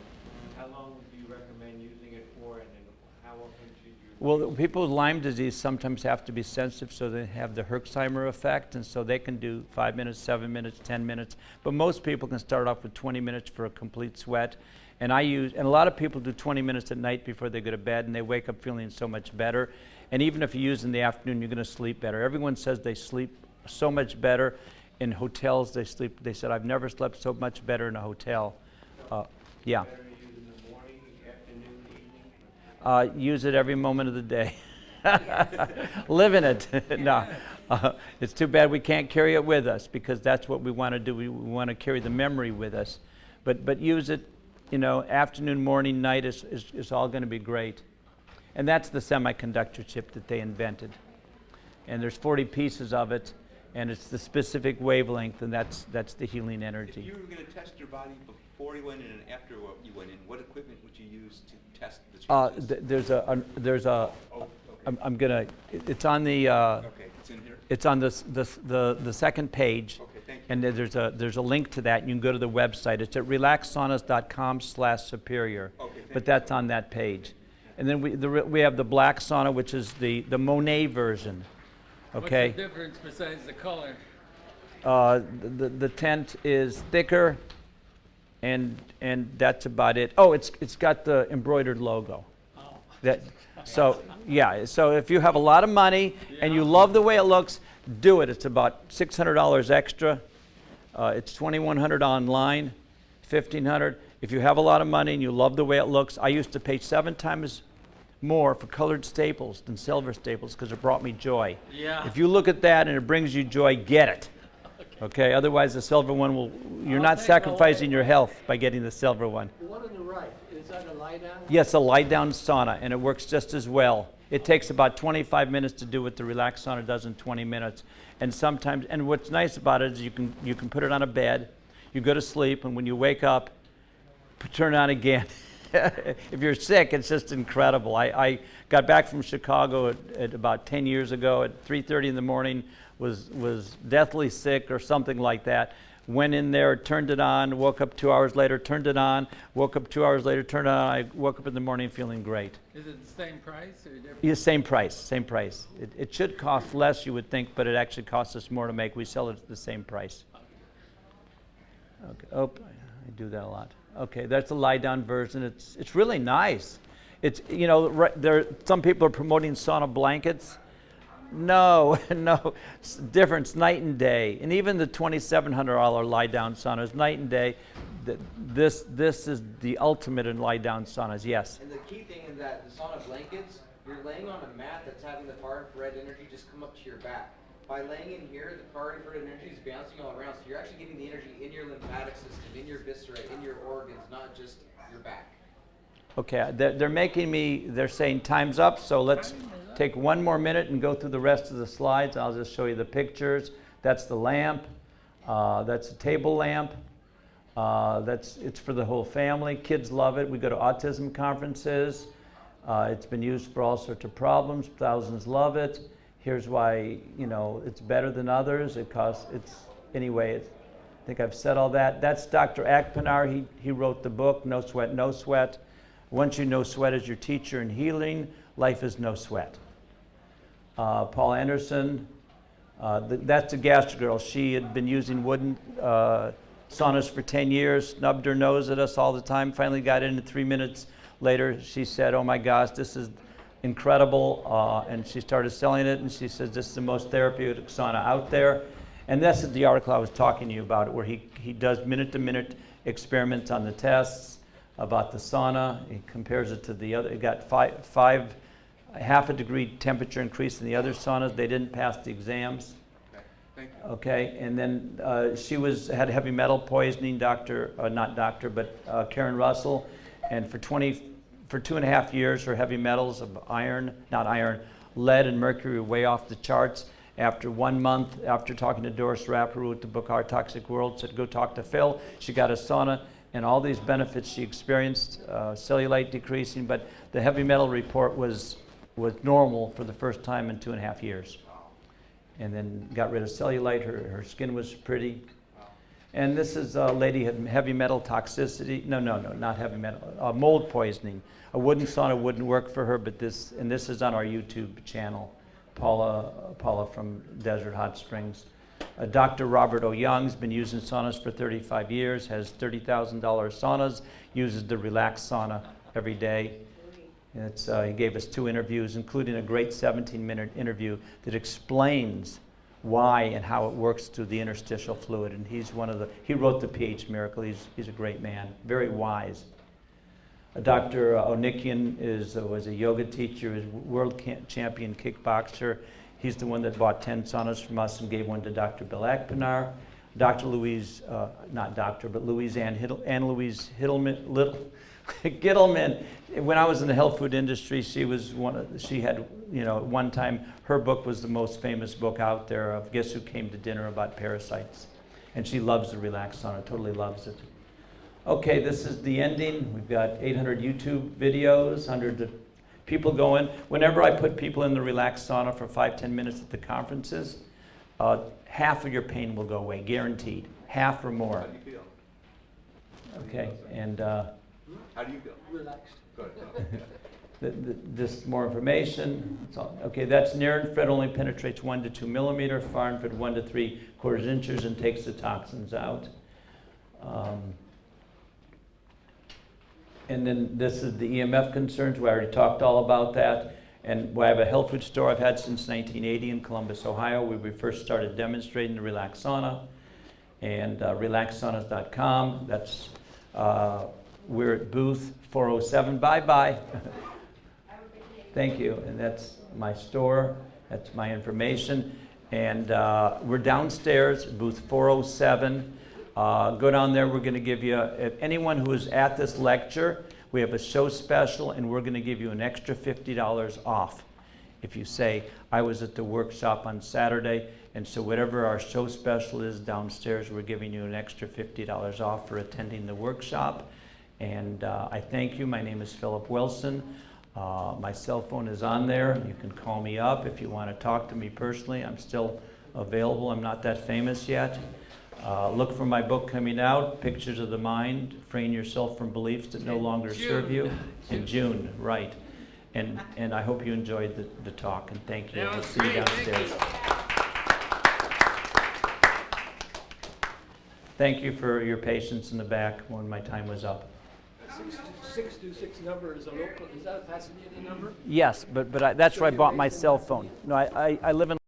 how long do you recommend using it for, and then how often should you? Well, people with Lyme disease sometimes have to be sensitive, so they have the Herxheimer effect, and so they can do 5 minutes, 7 minutes, 10 minutes. But most people can start off with 20 minutes for a complete sweat. And a lot of people do 20 minutes at night before they go to bed, and they wake up feeling so much better. And even if you use in the afternoon, you're going to sleep better. Everyone says they sleep so much better. In hotels, they said, I've never slept so much better in a hotel. Yeah. Better to use in the morning, afternoon, evening? Use it every moment of the day. Live in it. No. It's too bad we can't carry it with us, because that's what we want to do. We want to carry the memory with us. But use it, afternoon, morning, night is all going to be great. And that's the semiconductor chip that they invented. And there's 40 pieces of it, and it's the specific wavelength, and that's the healing energy. If you were going to test your body before you went in and after you went in, what equipment would you use to test the changes? I'm gonna. It's on the. Okay, it's in here. It's on the second page. Okay, thank you. And there's a link to that. You can go to the website. It's at relaxsaunas.com/superior. Okay, thank but that's on that page. And then we have the black sauna, which is the Monet version. Okay. What's the difference besides the color? The tent is thicker, and that's about it. Oh, it's got the embroidered logo. Oh. So if you have a lot of money and you love the way it looks, do it. It's about $600 extra. It's $2,100 online, $1,500. If you have a lot of money and you love the way it looks, I used to pay 7 times more for colored staples than silver staples because it brought me joy. Yeah. If you look at that and it brings you joy, get it. Okay. Otherwise, the silver one you're not sacrificing your health by getting the silver one. The one on the right, is that a lie down? Yes, a lie down sauna, and it works just as well. It takes about 25 minutes to do what the Relax Sauna does in 20 minutes. And what's nice about it is you can put it on a bed, you go to sleep, and when you wake up, turn it on again. If you're sick, it's just incredible. I got back from Chicago at about 10 years ago at 3:30 in the morning, was deathly sick or something like that. Went in there, turned it on, woke up 2 hours later, turned it on, woke up 2 hours later, turned it on. I woke up in the morning feeling great. Is it the same price or different? Yeah, same price. It should cost less, you would think, but it actually costs us more to make. We sell it at the same price. Okay. Oh, I do that a lot. Okay, that's the lie-down version. It's really nice. It's some people are promoting sauna blankets. No, it's different. It's night and day. And even the $2,700 lie-down sauna is night and day. This is the ultimate in lie-down saunas. Yes. And the key thing is that the sauna blankets, you're laying on a mat that's having the far infrared energy just come up to your back. By laying in here, the far infrared energy is bouncing all around, so you're actually getting the energy in your lymphatic system, in your viscera, in your organs, not just your back. Okay, they're saying time's up, so let's take 1 more minute and go through the rest of the slides. I'll just show you the pictures. That's the lamp. That's a table lamp. It's for the whole family. Kids love it. We go to autism conferences. It's been used for all sorts of problems. Thousands love it. Here's why, it's better than others. I think I've said all that. That's Dr. Akpinar. He wrote the book, No Sweat, No Sweat. Once you know sweat is your teacher in healing, life is no sweat. Paul Anderson, That's a gas girl. She had been using wooden saunas for 10 years, snubbed her nose at us all the time, finally got in, and 3 minutes later she said, oh my gosh, this is incredible, and she started selling it, and she says, this is the most therapeutic sauna out there. And this is the article I was talking to you about, where he does minute-to-minute experiments on the tests about the sauna. He compares it to the other. It got half a degree temperature increase in the other saunas. They didn't pass the exams. Okay, thank you. Okay, and then she had heavy metal poisoning, Karen Russell, and for 2.5 years, her heavy metals of lead and mercury were way off the charts. After 1 month, after talking to Doris Rapp, who wrote the book Our Toxic World, said, go talk to Phil. She got a sauna, and all these benefits she experienced, cellulite decreasing, but the heavy metal report was normal for the first time in 2.5 years. And then got rid of cellulite, her skin was pretty. And this is a lady had heavy metal toxicity. No, not heavy metal, mold poisoning. A wooden sauna wouldn't work for her, but this is on our YouTube channel. Paula from Desert Hot Springs. Dr. Robert O. Young's been using saunas for 35 years, has $30,000 saunas, uses the Relax sauna every day. He gave us 2 interviews, including a great 17-minute interview that explains why and how it works through the interstitial fluid. And he wrote the pH Miracle. He's a great man, very wise. Dr. Onikian was a yoga teacher, is world champion kickboxer. He's the one that bought 10 saunas from us and gave one to Dr. Bill Akpinar. Louise Gittleman. When I was in the health food industry, she had, at one time, her book was the most famous book out there of Guess Who Came to Dinner about parasites. And she loves the Relax sauna, totally loves it. Okay, this is the ending. We've got 800 YouTube videos, hundreds of people going. Whenever I put people in the Relax sauna for 5-10 minutes at the conferences, half of your pain will go away, guaranteed. Half or more. How do you feel? Okay, and How do you feel? Relaxed. Good. this more information. Okay, that's near infrared only penetrates 1 to 2 millimeter, far infrared 1 to 3/4 inches, and takes the toxins out. And then this is the EMF concerns. We already talked all about that. And we have a health food store I've had since 1980 in Columbus, Ohio, where we first started demonstrating the Relax Sauna. And relaxsaunas.com. That's we're at booth 407. Bye-bye. Thank you. And that's my store. That's my information. And we're downstairs, booth 407. Go down there. We're going to give you, if anyone who is at this lecture, we have a show special, and we're going to give you an extra $50 off. If you say, I was at the workshop on Saturday, and so whatever our show special is downstairs, we're giving you an extra $50 off for attending the workshop. And I thank you. My name is Philip Wilson. My cell phone is on there. You can call me up if you want to talk to me personally. I'm still available. I'm not that famous yet. Look for my book coming out, Pictures of the Mind, Freeing Yourself from Beliefs That No Longer Serve You, in June, right. And I hope you enjoyed the talk, and thank you. We'll see you downstairs. Thank you for your patience in the back when my time was up. 626 number is a local, is that a Pasadena number? Yes, but that's where I bought my cell phone. No, I live in